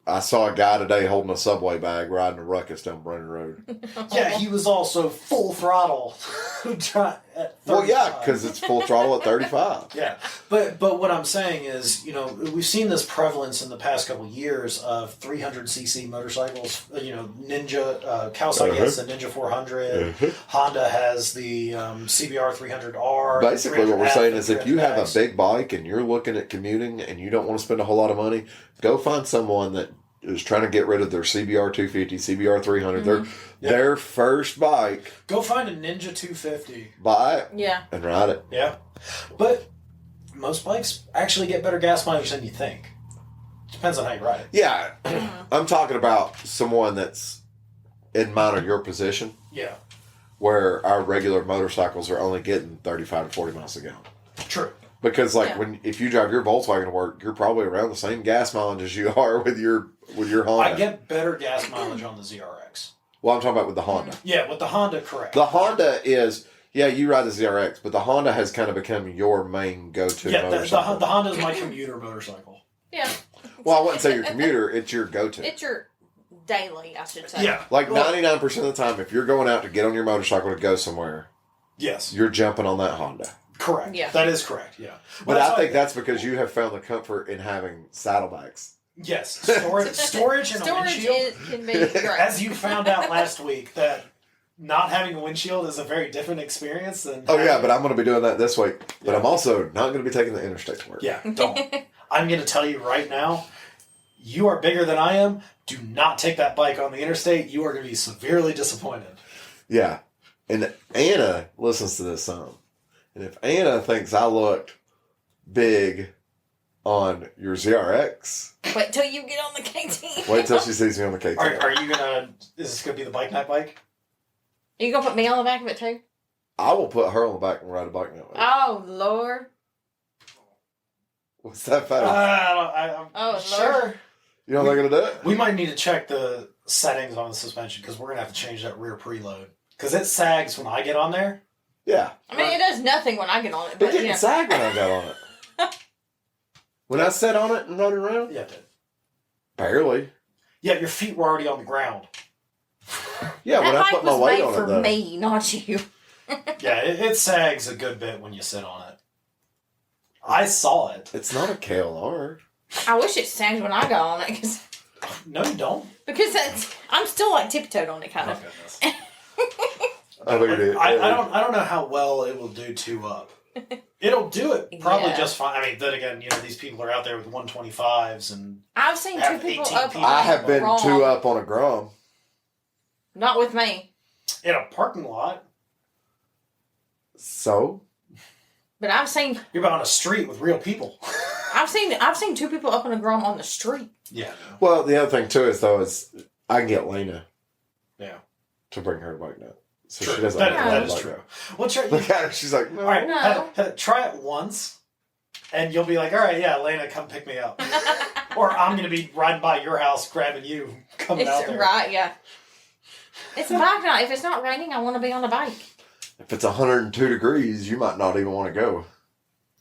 S3: I saw a guy today holding a Subway bag riding a ruckus down Brennan Road.
S5: Yeah, he was also full throttle. At
S3: Well, yeah,
S5: 35.
S3: because it's full throttle at 35.
S5: Yeah, but what I'm saying is, we've seen this prevalence in the past couple of years of 300cc motorcycles. Ninja, Kawasaki has the Ninja 400. Honda has the CBR 300R.
S3: Basically, what we're
S5: 300F,
S3: saying is if you have a
S5: 300X.
S3: big bike and you're looking at commuting and you don't want to spend a whole lot of money, go find someone that is trying to get rid of their CBR 250, CBR 300, their first bike.
S5: Go find a Ninja 250.
S3: Buy it
S1: Yeah.
S3: and ride it.
S5: Yeah, but most bikes actually get better gas mileage than you think. Depends on how you ride it.
S3: Yeah, I'm talking about someone that's in mine or your position
S5: Yeah,
S3: where our regular motorcycles are only getting 35 to 40 miles a gallon.
S5: true.
S3: Because like
S1: Yeah.
S3: if you drive your Volkswagen to work, you're probably around the same gas mileage as you are with your Honda.
S5: I get better gas mileage on the ZRX.
S3: Well, I'm talking about with the Honda.
S5: Yeah, with the Honda, correct.
S3: The Honda is, you ride the ZRX, but the Honda has kind of become your main go-to
S5: Yeah, the
S3: motorcycle.
S5: Honda is my commuter motorcycle.
S1: Yeah.
S3: Well, I wouldn't say your commuter, it's your go-to.
S1: It's your daily, I should say.
S5: Yeah.
S3: Like
S5: well,
S3: 99% of the time, if you're going out to get on your motorcycle to go somewhere,
S5: Yes,
S3: you're jumping on that Honda.
S5: correct.
S1: Yeah.
S5: That is correct, yeah.
S3: But
S5: Well,
S3: I think that's because you have found the comfort in having saddlebags.
S5: Yes, storage and a
S1: Storage
S5: windshield.
S1: can be great.
S5: As you found out last week, that not having a windshield is a very different experience than...
S3: Oh, yeah,
S5: having-
S3: but I'm going to be doing that this week. But
S5: Yeah.
S3: I'm also not going to be taking the interstate to work.
S5: Yeah, don't. I'm going to tell you right now, you are bigger than I am. Do not take that bike on the interstate. You are going to be severely disappointed.
S3: Yeah. And Anna listens to this song. And if Anna thinks I looked big on your ZRX,
S1: Wait till you get on the KT.
S3: wait till she sees me on the KT.
S5: Are you going to... Is this going to be the bike night bike?
S1: Are you going to put me on the back of it too?
S3: I will put her on the back and ride a bike now.
S1: Oh, Lord.
S3: What's that face?
S5: I'm
S1: Oh,
S5: sure.
S3: You don't think it'll do it?
S5: We might need to check the settings on the suspension because we're going to have to change that rear preload. Because it sags when I get on there.
S3: Yeah.
S1: I mean, it does nothing when I get on it,
S3: It
S1: but
S3: didn't sag when I got on it. When I sat on it and rode around?
S5: Yeah, it did.
S3: Barely.
S5: Yeah, your feet were already on the ground.
S3: Yeah, when
S1: that
S3: I
S1: bike
S3: put my
S1: was
S3: weight
S1: made
S3: on
S1: for
S3: it, though.
S1: me, not you.
S5: Yeah, it sags a good bit when you sit on it. I saw it.
S3: It's not a KLR.
S1: I wish it sagged when I got on it,
S5: No, you don't.
S1: because I'm still like tiptoed on it, kind
S5: Oh,
S1: of.
S5: goodness.
S3: I think it is.
S5: I don't know how well it will do 2 up. It'll do it probably
S1: Yeah.
S5: just fine. I mean, then again, these people are out there with 125s and
S1: I've seen two
S5: Have
S1: people
S5: 18
S1: up.
S5: people.
S1: on
S3: I have
S1: it
S3: been
S1: wrong.
S3: 2 up on a Grom.
S1: Not with me,
S5: in a parking lot.
S3: So?
S1: but I've seen
S5: You're on a street with real people.
S1: I've seen 2 people up on a Grom on the street.
S5: Yeah.
S3: Well, the other thing, too, is I can get Lena
S5: Yeah.
S3: to bring her bike down. So
S5: True.
S3: she doesn't
S5: That-
S3: have to
S5: that
S3: ride a
S5: is
S3: bike
S5: true.
S3: down.
S5: Well, try,
S3: Look at her. She's like, no.
S5: all right,
S1: No.
S5: try it once, and you'll be like, all right, yeah, Elena, come pick me up. Or I'm going to be riding by your house grabbing you, coming out
S1: It's
S5: there.
S1: right, yeah. It's a bike night. If it's not raining, I want to be on the bike.
S3: If it's 102 degrees, you might not even want to go.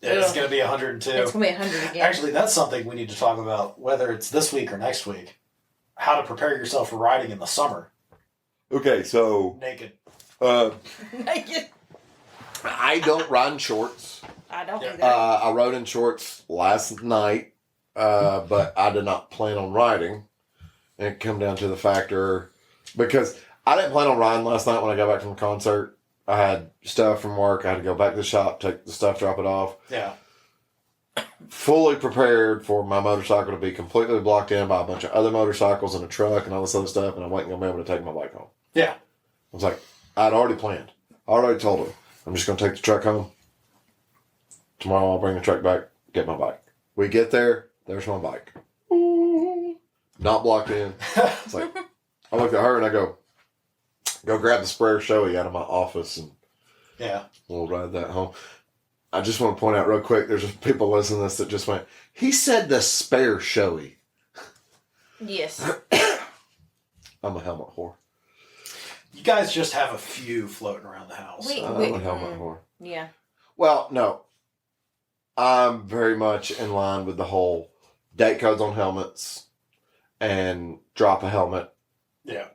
S5: Yeah, it's going to be 102.
S1: It's gonna be 100 again.
S5: Actually, that's something we need to talk about, whether it's this week or next week. How to prepare yourself for riding in the summer
S3: Okay, so
S5: naked.
S1: Naked.
S3: I don't ride in shorts.
S1: I don't either.
S3: I rode in shorts last night, but I did not plan on riding. And it come down to the factor because I didn't plan on riding last night when I got back from the concert. I had stuff from work. I had to go back to the shop, take the stuff, drop it off.
S5: Yeah.
S3: Fully prepared for my motorcycle to be completely blocked in by a bunch of other motorcycles and a truck and all this other stuff, and I wasn't going to be able to take my bike home.
S5: Yeah.
S3: I was like, I'd already planned. I already told him, I'm just going to take the truck home. Tomorrow I'll bring the truck back, get my bike. We get there, there's my bike. Not blocked in. It's like, I look at her and I go grab the sprayer showy out of my office and
S5: Yeah.
S3: we'll ride that home. I just want to point out real quick, there's just people listening to this that just went, he said the spare showy.
S1: Yes.
S3: I'm a helmet whore.
S5: You guys just have a few floating around the house.
S3: I'm a helmet whore.
S1: Yeah.
S3: Well, no. I'm very much in line with the whole date codes on helmets and drop a helmet,
S5: Yeah.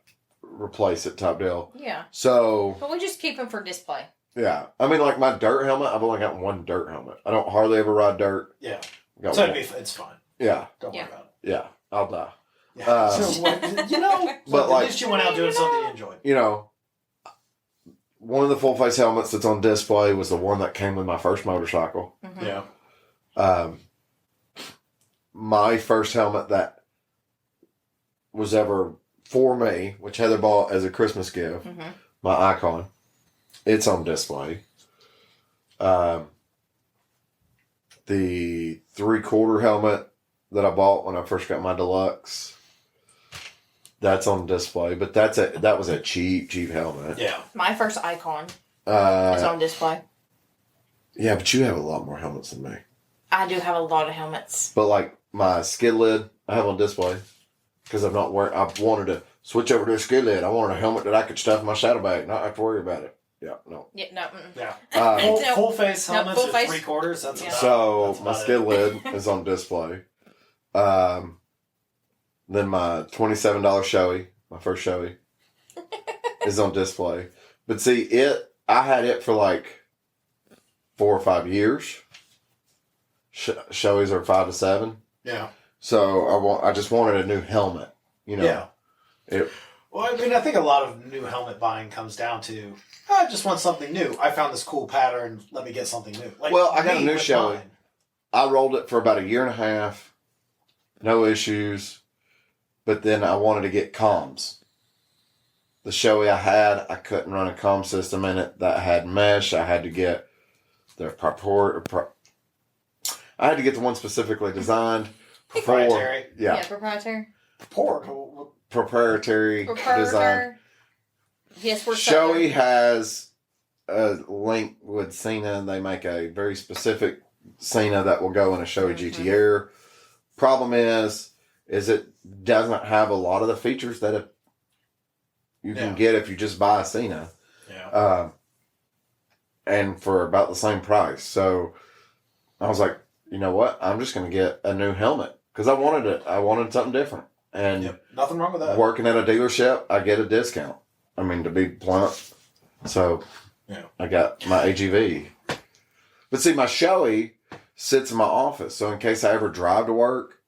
S3: replace it type deal.
S1: Yeah.
S3: So,
S1: But we just keep them for display.
S3: yeah. I mean, like my dirt helmet, I've only got one dirt helmet. I don't hardly ever ride dirt.
S5: Yeah.
S3: Got
S5: So
S3: one.
S5: it's fine.
S3: Yeah.
S5: Don't
S1: Yeah.
S5: worry about
S3: Yeah. I'll die.
S5: it. Yeah. So
S3: But
S5: at
S3: like,
S5: least you went out doing something you enjoyed.
S3: you know, one of the full face helmets that's on display was the one that came with my first motorcycle.
S1: Mm-hmm.
S5: Yeah.
S3: My first helmet that was ever for me, which Heather bought as a Christmas gift,
S1: Mm-hmm.
S3: my Icon, it's on display. The 3/4 helmet that I bought when I first got my deluxe, that's on display. But that was a cheap helmet.
S5: Yeah.
S1: My first Icon is on display.
S3: Yeah, but you have a lot more helmets than me.
S1: I do have a lot of helmets.
S3: But like my skid lid, I have on display because I wanted to switch over to a skid lid. I wanted a helmet that I could stuff in my saddlebag, not have to worry about it. Yeah, no.
S1: Yeah, no. Mm-mm.
S5: Yeah. Full face
S1: No,
S5: helmets
S1: full
S5: are
S1: face.
S5: 3/4. That's
S1: Yeah.
S5: about,
S3: So
S5: that's
S3: my
S5: about
S3: skid
S5: it.
S3: lid is on display. Then my $27 showy, my first showy, is on display. But see, I had it for like 4 or 5 years. Showies are 5 to 7.
S5: Yeah.
S3: So I just wanted a new helmet. You know.
S5: Yeah. Well, I mean, I think a lot of new helmet buying comes down to, I just want something new. I found this cool pattern. Let me get something new. Like,
S3: Well, I got a new
S5: with
S3: Showy.
S5: mine.
S3: I rolled it for about 1.5 years. No issues. But then I wanted to get comms. The Showy I had, I couldn't run a comm system in it that had mesh. I had to get the I had to get the one specifically designed for
S5: Proprietary.
S3: yeah,
S1: Proprietary.
S3: proprietary design.
S1: Proprietor. Yes, we're
S3: Showy has a link with Cena, and they make a very specific Cena that will go in a Showy GT Air. Problem is it doesn't have a lot of the features that you can get if you just buy a Cena.
S5: Yeah.
S3: And for about the same price. So I was like, you know what? I'm just going to get a new helmet because I wanted it. I wanted something different. And
S5: Yep. Nothing wrong with that.
S3: working at a dealership, I get a discount. I mean, to be blunt. So I got my AGV. But see, my Showy sits in my office. So in case I ever drive to work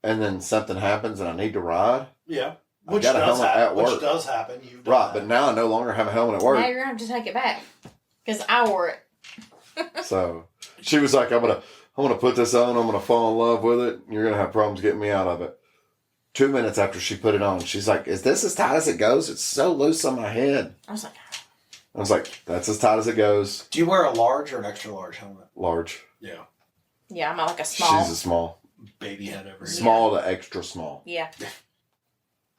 S3: and then something happens and I need to ride.
S5: Yeah.
S3: I got a helmet at work.
S5: Which does happen. You've done
S3: Right,
S5: that.
S3: but now I no longer have a helmet at work.
S1: Now you're going to have to take it back. Because I wore it.
S3: So she was like, I'm gonna put this on, I'm gonna fall in love with it, you're gonna have problems getting me out of it. 2 minutes after she put it on, she's like, is this as tight as it goes? It's so loose on my head.
S1: I was like,
S3: that's as tight as it goes.
S5: Do you wear a large or an extra large helmet?
S3: Large.
S5: Yeah.
S1: yeah, I'm like a small.
S3: She's a small.
S5: Baby head over here.
S3: Small to extra small.
S1: Yeah.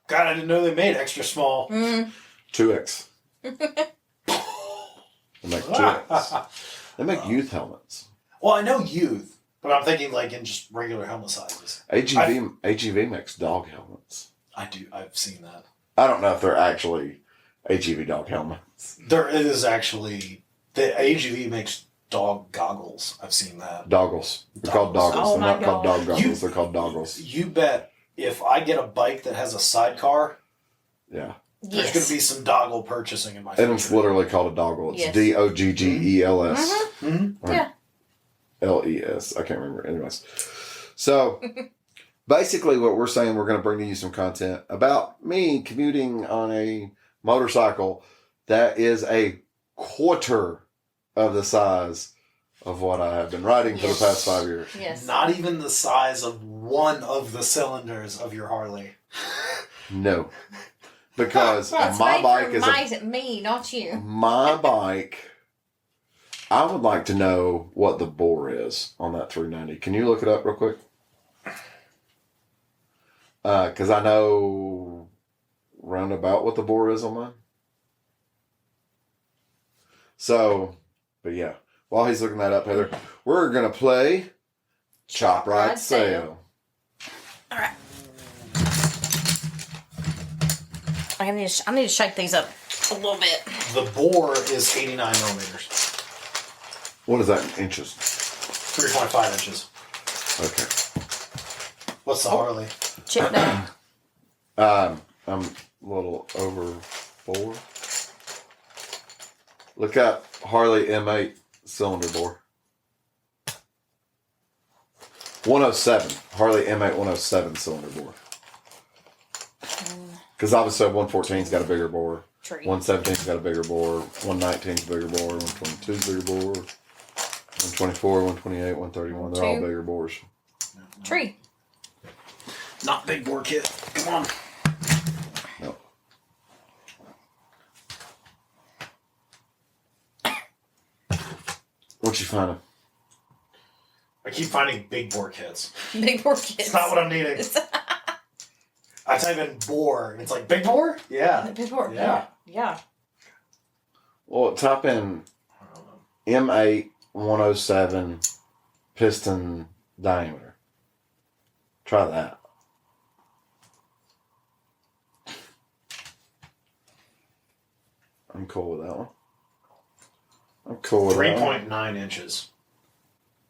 S5: God, I didn't know they made extra small.
S3: 2X. They make 2X. They make youth helmets.
S5: Well, I know youth, but I'm thinking like in just regular helmet sizes.
S3: AGV makes dog helmets.
S5: I've seen that.
S3: I don't know if they're actually AGV dog helmets.
S5: There is actually, the AGV makes dog goggles. I've seen that.
S3: Doggles. They're called doggles.
S1: Oh
S3: They're
S1: my
S3: not called dog
S1: God.
S3: goggles. They're called doggles.
S5: You bet if I get a bike that has a sidecar,
S3: Yeah.
S5: There's going to be some doggle purchasing in my
S3: And it's literally called a doggle. It's
S1: Yes.
S3: DOGGELS.
S5: Mm-hmm.
S1: Yeah.
S3: LES. I can't remember. Anyways. So basically what we're saying, we're going to bring to you some content about me commuting on a motorcycle that is a quarter of the size of what I have been riding for the past 5 years.
S1: Yes.
S5: Not even the size of one of the cylinders of your Harley.
S3: No. Because
S1: It's
S3: my
S1: made
S3: bike
S1: for
S3: is
S1: me, not you.
S3: my bike. I would like to know what the bore is on that 390. Can you look it up real quick? Because I know roundabout what the bore is on mine. So, but yeah. While he's looking that up, Heather, we're going to play Chop Ride Sale.
S1: All right. I need to shake these up a little bit.
S5: The bore is 89 millimeters.
S3: What is that in inches?
S5: 3.5 inches.
S3: Okay.
S5: What's the Harley?
S1: Chip down.
S3: I'm a little over 4. Look up Harley M8 cylinder bore. 107. Harley M8 107 cylinder bore. Because obviously 114's got a bigger bore.
S1: Tree.
S3: 117's got a bigger bore. 119's a bigger bore. 122's a bigger bore. 124, 128, 131. They're all bigger bores.
S1: Tree.
S5: Not big bore kit. Come on.
S3: No. What you finding?
S5: I keep finding big bore kits.
S1: Big bore kids.
S5: It's not what I'm needing. I type in bore, and it's like, big bore? Yeah.
S1: Big bore.
S5: Yeah.
S1: Yeah.
S3: Well, type in M8 107 piston diameter. Try that. I'm cool with that one. I'm cool with that one.
S5: 3.9 inches.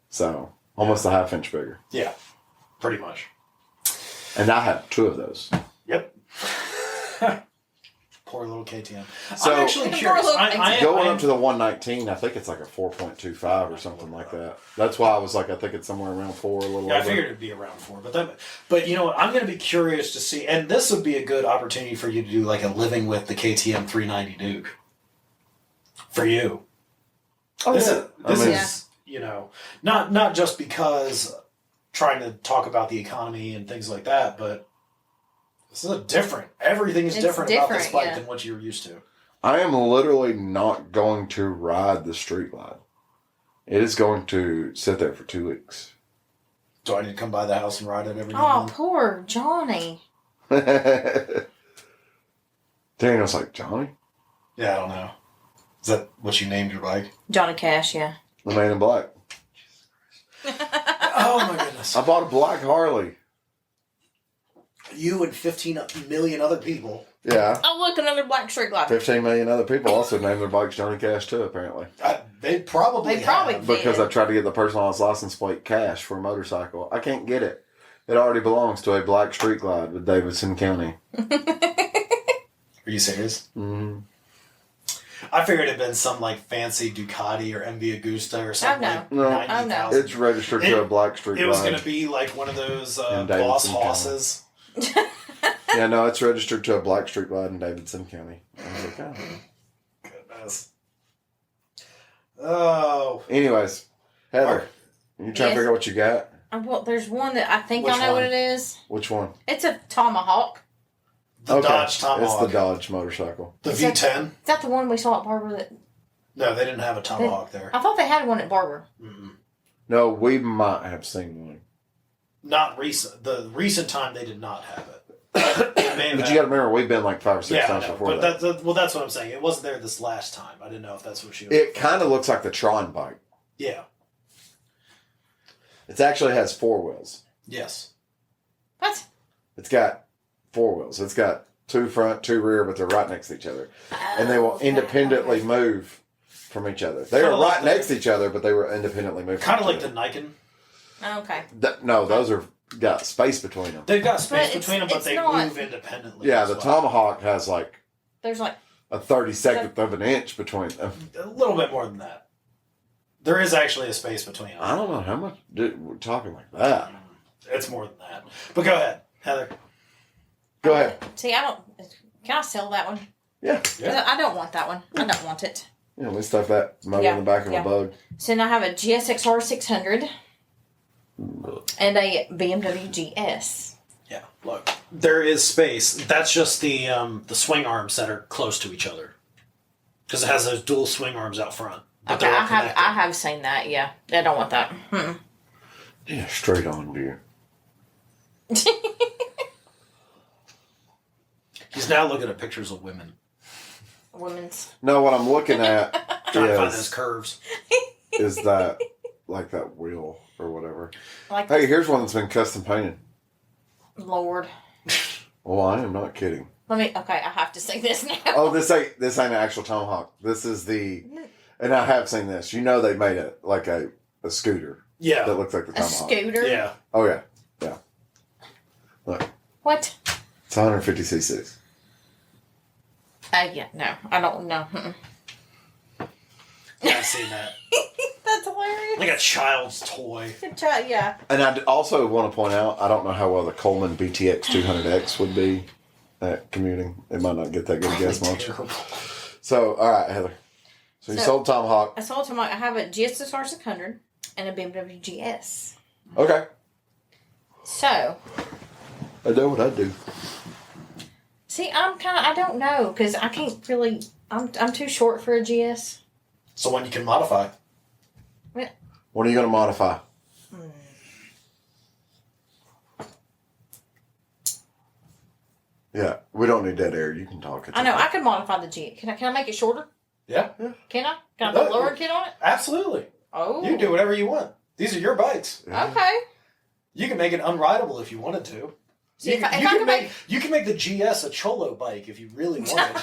S3: So, almost a half inch bigger.
S5: Yeah. Pretty much.
S3: And I have 2 of those.
S5: Yep. Poor little KTM.
S3: So-
S5: I'm actually
S1: Poor
S5: curious.
S1: little
S3: Going up to the 119, I think it's like a 4.25 or something like that. That's why I was like, I think it's somewhere around 4, a little
S5: Yeah, I
S3: over.
S5: figured it'd be around 4, but you know what? I'm going to be curious to see, and this would be a good opportunity for you to do like a living with the KTM 390 Duke. For you,
S1: Oh,
S5: this
S3: I mean-
S5: is you know not just because trying to talk about the economy and things like that, but this is everything is
S1: It's
S5: different about this
S1: different,
S5: bike
S1: yeah.
S5: than what you're used to.
S3: I am literally not going to ride the street glide. It is going to sit there for 2 weeks.
S5: Do I need to come by the house and ride it every now
S1: Oh,
S5: and then?
S1: poor Johnny.
S3: Daniel's like, Johnny?
S5: Yeah, I don't know. Is that what you named your bike?
S1: Johnny Cash, yeah.
S3: The man in black.
S5: Oh my goodness.
S3: I bought a black Harley.
S5: You and 15 million other people.
S3: Yeah.
S1: Oh, look, another black street glider.
S3: 15 million other people also named their bikes Johnny Cash too, apparently.
S5: They probably have.
S3: Because I tried to get the personalized license plate Cash for a motorcycle. I can't get it. It already belongs to a black street glide with Davidson County.
S5: Are you serious?
S3: Mm-hmm.
S5: I figured it'd been some like fancy Ducati or MV Agusta or something.
S1: Oh,
S5: Like
S3: no.
S5: 90,000.
S3: It's registered to a black street
S5: It was
S3: glide.
S5: going to be like one of those
S3: In
S5: boss
S3: Davidson County.
S5: hosses.
S3: Yeah, no, it's registered to a black street glide in Davidson County. I was like, oh.
S5: Goodness. Oh.
S3: Anyways, Heather,
S5: Mark.
S3: you trying
S1: Yes.
S3: to figure out what you got?
S1: Well, there's one that I think
S5: Which
S1: I know
S5: one?
S1: what it is.
S3: Which one?
S1: It's a Tomahawk.
S5: The Dodge Tomahawk.
S3: It's the Dodge motorcycle.
S5: The
S1: Is that-
S5: V10.
S1: Is that the one we saw at Barber? That
S5: No, they didn't have a Tomahawk there.
S1: I thought they had one at Barber.
S5: Mm-mm.
S3: No, we might have seen one.
S5: Not recent. The recent time they did not have it. They may have
S3: But
S5: had-
S3: you got to remember, we've been like 5 or 6
S5: yeah, I
S3: times
S5: know,
S3: before
S5: but
S3: that.
S5: well, that's what I'm saying. It wasn't there this last time. I didn't know if that's what she was.
S3: It kind of looks like the Tron bike.
S5: Yeah.
S3: It actually has 4 wheels.
S5: Yes.
S1: What?
S3: It's got 4 wheels. It's got 2 front, 2 rear, but they're right next to each other. And they will
S1: Okay.
S3: independently move from each other. They
S5: Kinda
S3: are
S5: like
S3: right
S5: the-
S3: next to each other, but they were independently moved.
S5: Kind of
S3: from
S5: like
S3: each
S5: the Nikon.
S1: Okay.
S3: other. No, those are got space between them.
S5: They've got space
S1: But
S5: between them,
S1: it's
S5: but they
S1: not-
S5: move independently.
S3: Yeah,
S5: as
S3: the
S5: well.
S3: Tomahawk has like
S1: There's like
S3: a 32nd of an inch between them.
S5: A little bit more than that. There is actually a space between them.
S3: I don't know how much we're talking like that.
S5: It's more than that. But go ahead, Heather.
S3: Go ahead.
S1: See, I don't. Can I sell that one?
S3: Yeah.
S1: I don't want that one. I don't want it.
S3: Yeah, let me stuff that motor in the back of a bug.
S1: So now I have a GSXR 600 and a BMW GS.
S5: Yeah, look, there is space. That's just the swing arms that are close to each other, because it has those dual swing arms out front. But
S1: Okay,
S5: they're all
S1: I
S5: connected.
S1: have seen that. Yeah, I don't want that.
S3: Yeah, straight on, dear.
S5: He's now looking at pictures of women,
S1: Women's.
S3: No, what I'm looking at
S5: trying to find those
S3: is
S5: curves.
S3: that like that wheel or whatever.
S1: Like,
S3: Hey, here's one that's been custom painted.
S1: Lord.
S3: Well, I am not kidding.
S1: Okay, I have to say this now.
S3: Oh, this ain't an actual Tomahawk. This is and I have seen this. You know, they made it like a scooter
S5: Yeah,
S3: that looks like the
S1: A
S3: Tomahawk.
S1: scooter?
S5: yeah.
S3: Oh yeah, yeah. Look,
S1: What?
S3: it's 150 cc's.
S1: Yeah, no, I don't know.
S5: Yeah, I've seen that.
S1: That's hilarious.
S5: Like a child's toy.
S1: Good try, yeah.
S3: And I also want to point out, I don't know how well the Coleman BTX 200X would be at commuting. It might not get that good a gas launcher.
S5: Terrible.
S3: So, all right, Heather. So you sold Tomahawk.
S1: I sold to I have a GSXR 600 and a BMW GS.
S3: Okay.
S1: So,
S3: I know what I do.
S1: see, I don't know, because I can't really, I'm too short for a GS.
S5: So one you can modify.
S3: What are you going to modify? Yeah, we don't need dead air. You can talk.
S1: I know, I could modify the G. Can I make it shorter?
S5: Yeah,
S1: Can I? Can I put a lower kit on it?
S5: absolutely.
S1: Oh.
S5: You can do whatever you want. These are your bikes.
S1: Okay.
S5: You can make it unrideable if you wanted to.
S1: See,
S5: you,
S1: if I
S5: you
S1: could make-
S5: you can make the GS a cholo bike if you really wanted.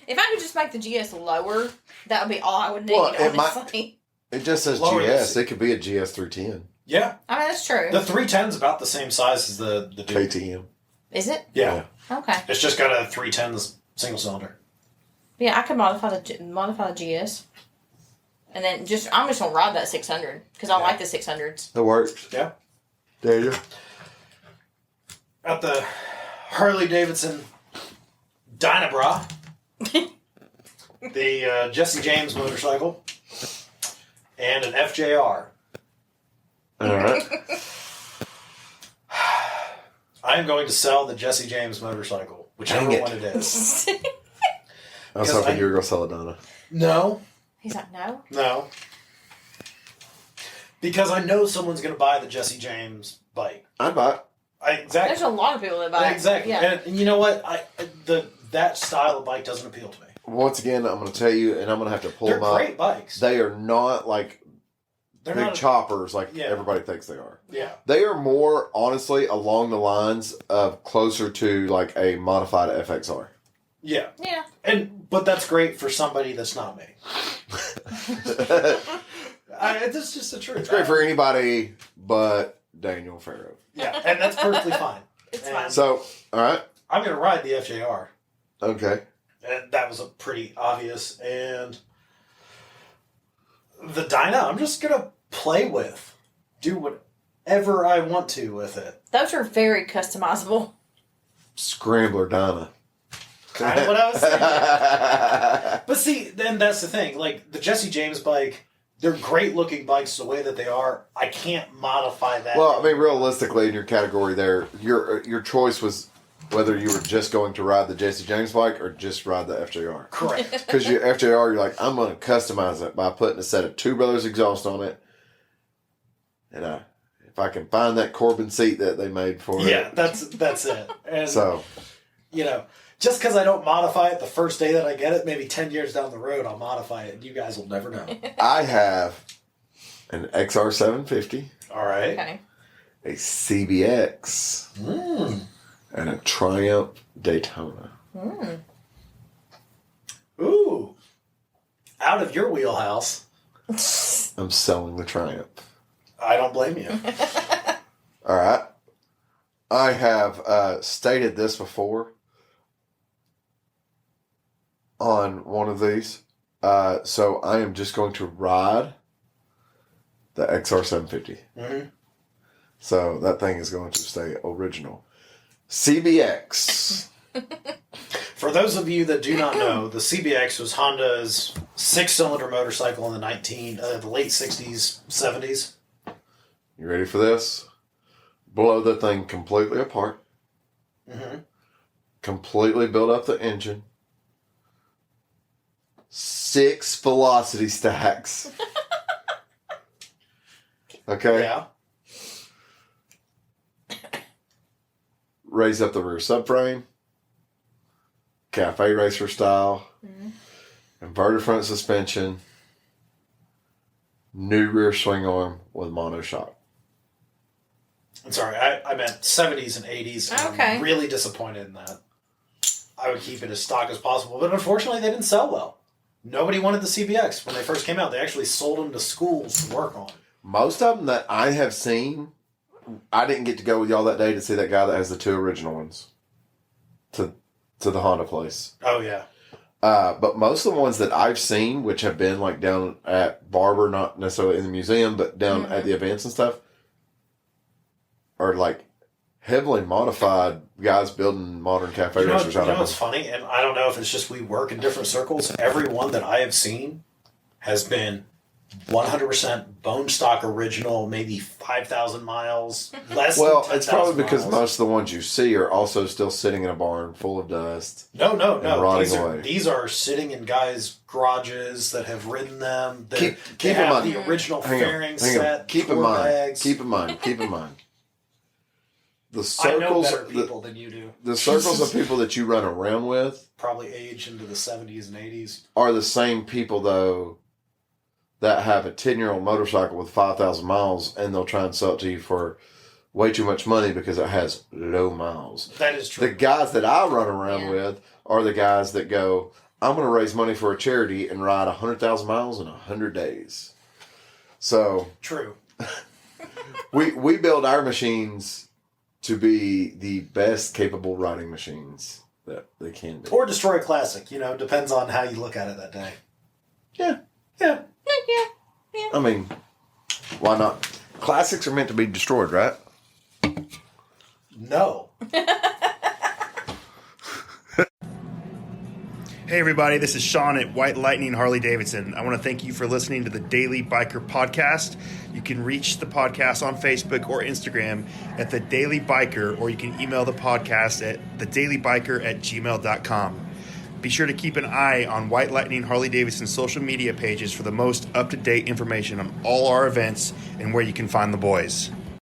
S1: If I could just make the GS lower, that would be all I would need,
S3: Well, it
S1: honestly.
S3: It just says
S5: Lower
S3: GS.
S5: this.
S3: It could be a GS 310.
S5: Yeah,
S1: I mean, that's true.
S5: the 310 is about the same size as the Duke.
S3: KTM.
S1: Is it?
S5: Yeah.
S1: Okay.
S5: It's just got a 310 single cylinder.
S1: Yeah, I could modify the GS. And then I'm just going to ride that 600, because I like the 600s.
S3: That works.
S5: Yeah.
S3: Daniel?
S5: At the Harley Davidson Dynabra, the Jesse James motorcycle, and an FJR.
S3: All right.
S5: I am going to sell the Jesse James motorcycle, whichever
S3: Dang it.
S5: one it is.
S3: I was
S5: Because
S3: hoping you were going to sell it, Donna.
S5: No,
S1: He's like, no.
S5: no. Because I know someone's going to buy the Jesse James bike.
S3: I'd buy it.
S5: Exactly.
S1: There's a lot of people that buy it.
S5: Exactly.
S1: Yeah.
S5: And you know what? That style of bike doesn't appeal to me.
S3: Once again, I'm going to tell you, and I'm going to have to pull
S5: They're
S3: them up.
S5: great bikes.
S3: They are not like
S5: They're
S3: big
S5: not
S3: choppers like
S5: Yeah.
S3: everybody thinks they are.
S5: Yeah.
S3: They are more, honestly, along the lines of closer to like a modified FXR.
S5: Yeah.
S1: Yeah.
S5: But that's great for somebody that's not me. That's just the truth.
S3: It's great for anybody but Daniel Farrow.
S5: Yeah, and that's perfectly fine.
S1: It's
S5: And
S1: fine.
S3: So, all right.
S5: I'm going to ride the FJR.
S3: Okay.
S5: And that was a pretty obvious. And the Dyna, I'm just going to play with. Do whatever I want to with it.
S1: Those are very customizable.
S3: Scrambler Donna.
S5: Kind of what I was saying. But see, then that's the thing. Like, the Jesse James bike, they're great looking bikes the way that they are. I can't modify that.
S3: Well, I mean, realistically, in your category there, your choice was whether you were just going to ride the Jesse James bike or just ride the FJR.
S5: Correct.
S3: Because your FJR, you're like, I'm going to customize it by putting a set of Two Brothers exhaust on it. And if I can find that Corbin seat that they made for it.
S5: Yeah, that's it. And,
S3: So,
S5: you know, just because I don't modify it the first day that I get it, maybe 10 years down the road, I'll modify it, and you guys will never know.
S3: I have an XR750,
S5: All right.
S1: Okay.
S3: a CBX, and a Triumph Daytona.
S5: Ooh. Out of your wheelhouse.
S3: I'm selling the Triumph.
S5: I don't blame you.
S3: All right. I have stated this before. on one of these. So I am just going to ride the XR750.
S5: Mm-hmm.
S3: So that thing is going to stay original. CBX.
S5: For those of you that do not know, the CBX was Honda's 6-cylinder motorcycle in the late 60s, 70s.
S3: You ready for this? Blow the thing completely apart.
S5: Mm-hmm.
S3: Completely build up the engine. 6 velocity stacks. Okay?
S5: Yeah.
S3: Raise up the rear subframe. Cafe racer style.
S1: Mm-hmm.
S3: Inverted front suspension. New rear swing arm with monoshock.
S5: I'm sorry, I meant 70s and 80s. And
S1: Okay.
S5: I'm really disappointed in that. I would keep it as stock as possible, but unfortunately they didn't sell well. Nobody wanted the CBX when they first came out. They actually sold them to schools to work on.
S3: Most of them that I have seen, I didn't get to go with y'all that day to see that guy that has the 2 original ones to the Honda place.
S5: Oh, yeah.
S3: But most of the ones that I've seen, which have been like down at Barber, not necessarily in the museum, but down at the events and stuff, are like heavily modified guys building modern cafe racers out
S5: You know
S3: of
S5: what's
S3: them.
S5: funny? And I don't know if it's just we work in different circles. Every one that I have seen has been 100% bone stock original, maybe 5,000 miles, less
S3: Well,
S5: than 10,000
S3: it's probably because
S5: miles.
S3: most of the ones you see are also still sitting in a barn full of dust.
S5: No.
S3: rotting away.
S5: These are sitting in guys' garages that have ridden them. They
S3: Keep in
S5: have
S3: mind-
S5: the original
S3: Hang on,
S5: fairing
S3: hang
S5: set.
S3: on. Keep in
S5: tour
S3: mind.
S5: bags.
S3: Keep in mind. The
S5: I know
S3: circles,
S5: better people than you do.
S3: the circles of people that you run around with
S5: Probably age into the 70s and 80s.
S3: are the same people though that have a 10-year-old motorcycle with 5,000 miles and they'll try and sell it to you for way too much money because it has low miles.
S5: That is true.
S3: The guys that I run around with are the guys that go, I'm going to raise money for a charity and ride 100,000 miles in 100 days. So
S5: True.
S3: we build our machines to be the best capable riding machines that they can be.
S5: Or destroy a classic. Depends on how you look at it that day.
S3: Yeah.
S5: Yeah.
S3: I mean, why not? Classics are meant to be destroyed, right?
S5: No.
S6: Hey everybody, this is Sean at White Lightning Harley Davidson. I want to thank you for listening to the Daily Biker Podcast. You can reach the podcast on Facebook or Instagram at The Daily Biker, or you can email the podcast at thedailybiker@gmail.com. Be sure to keep an eye on White Lightning Harley Davidson's social media pages for the most up-to-date information on all our events and where you can find the boys.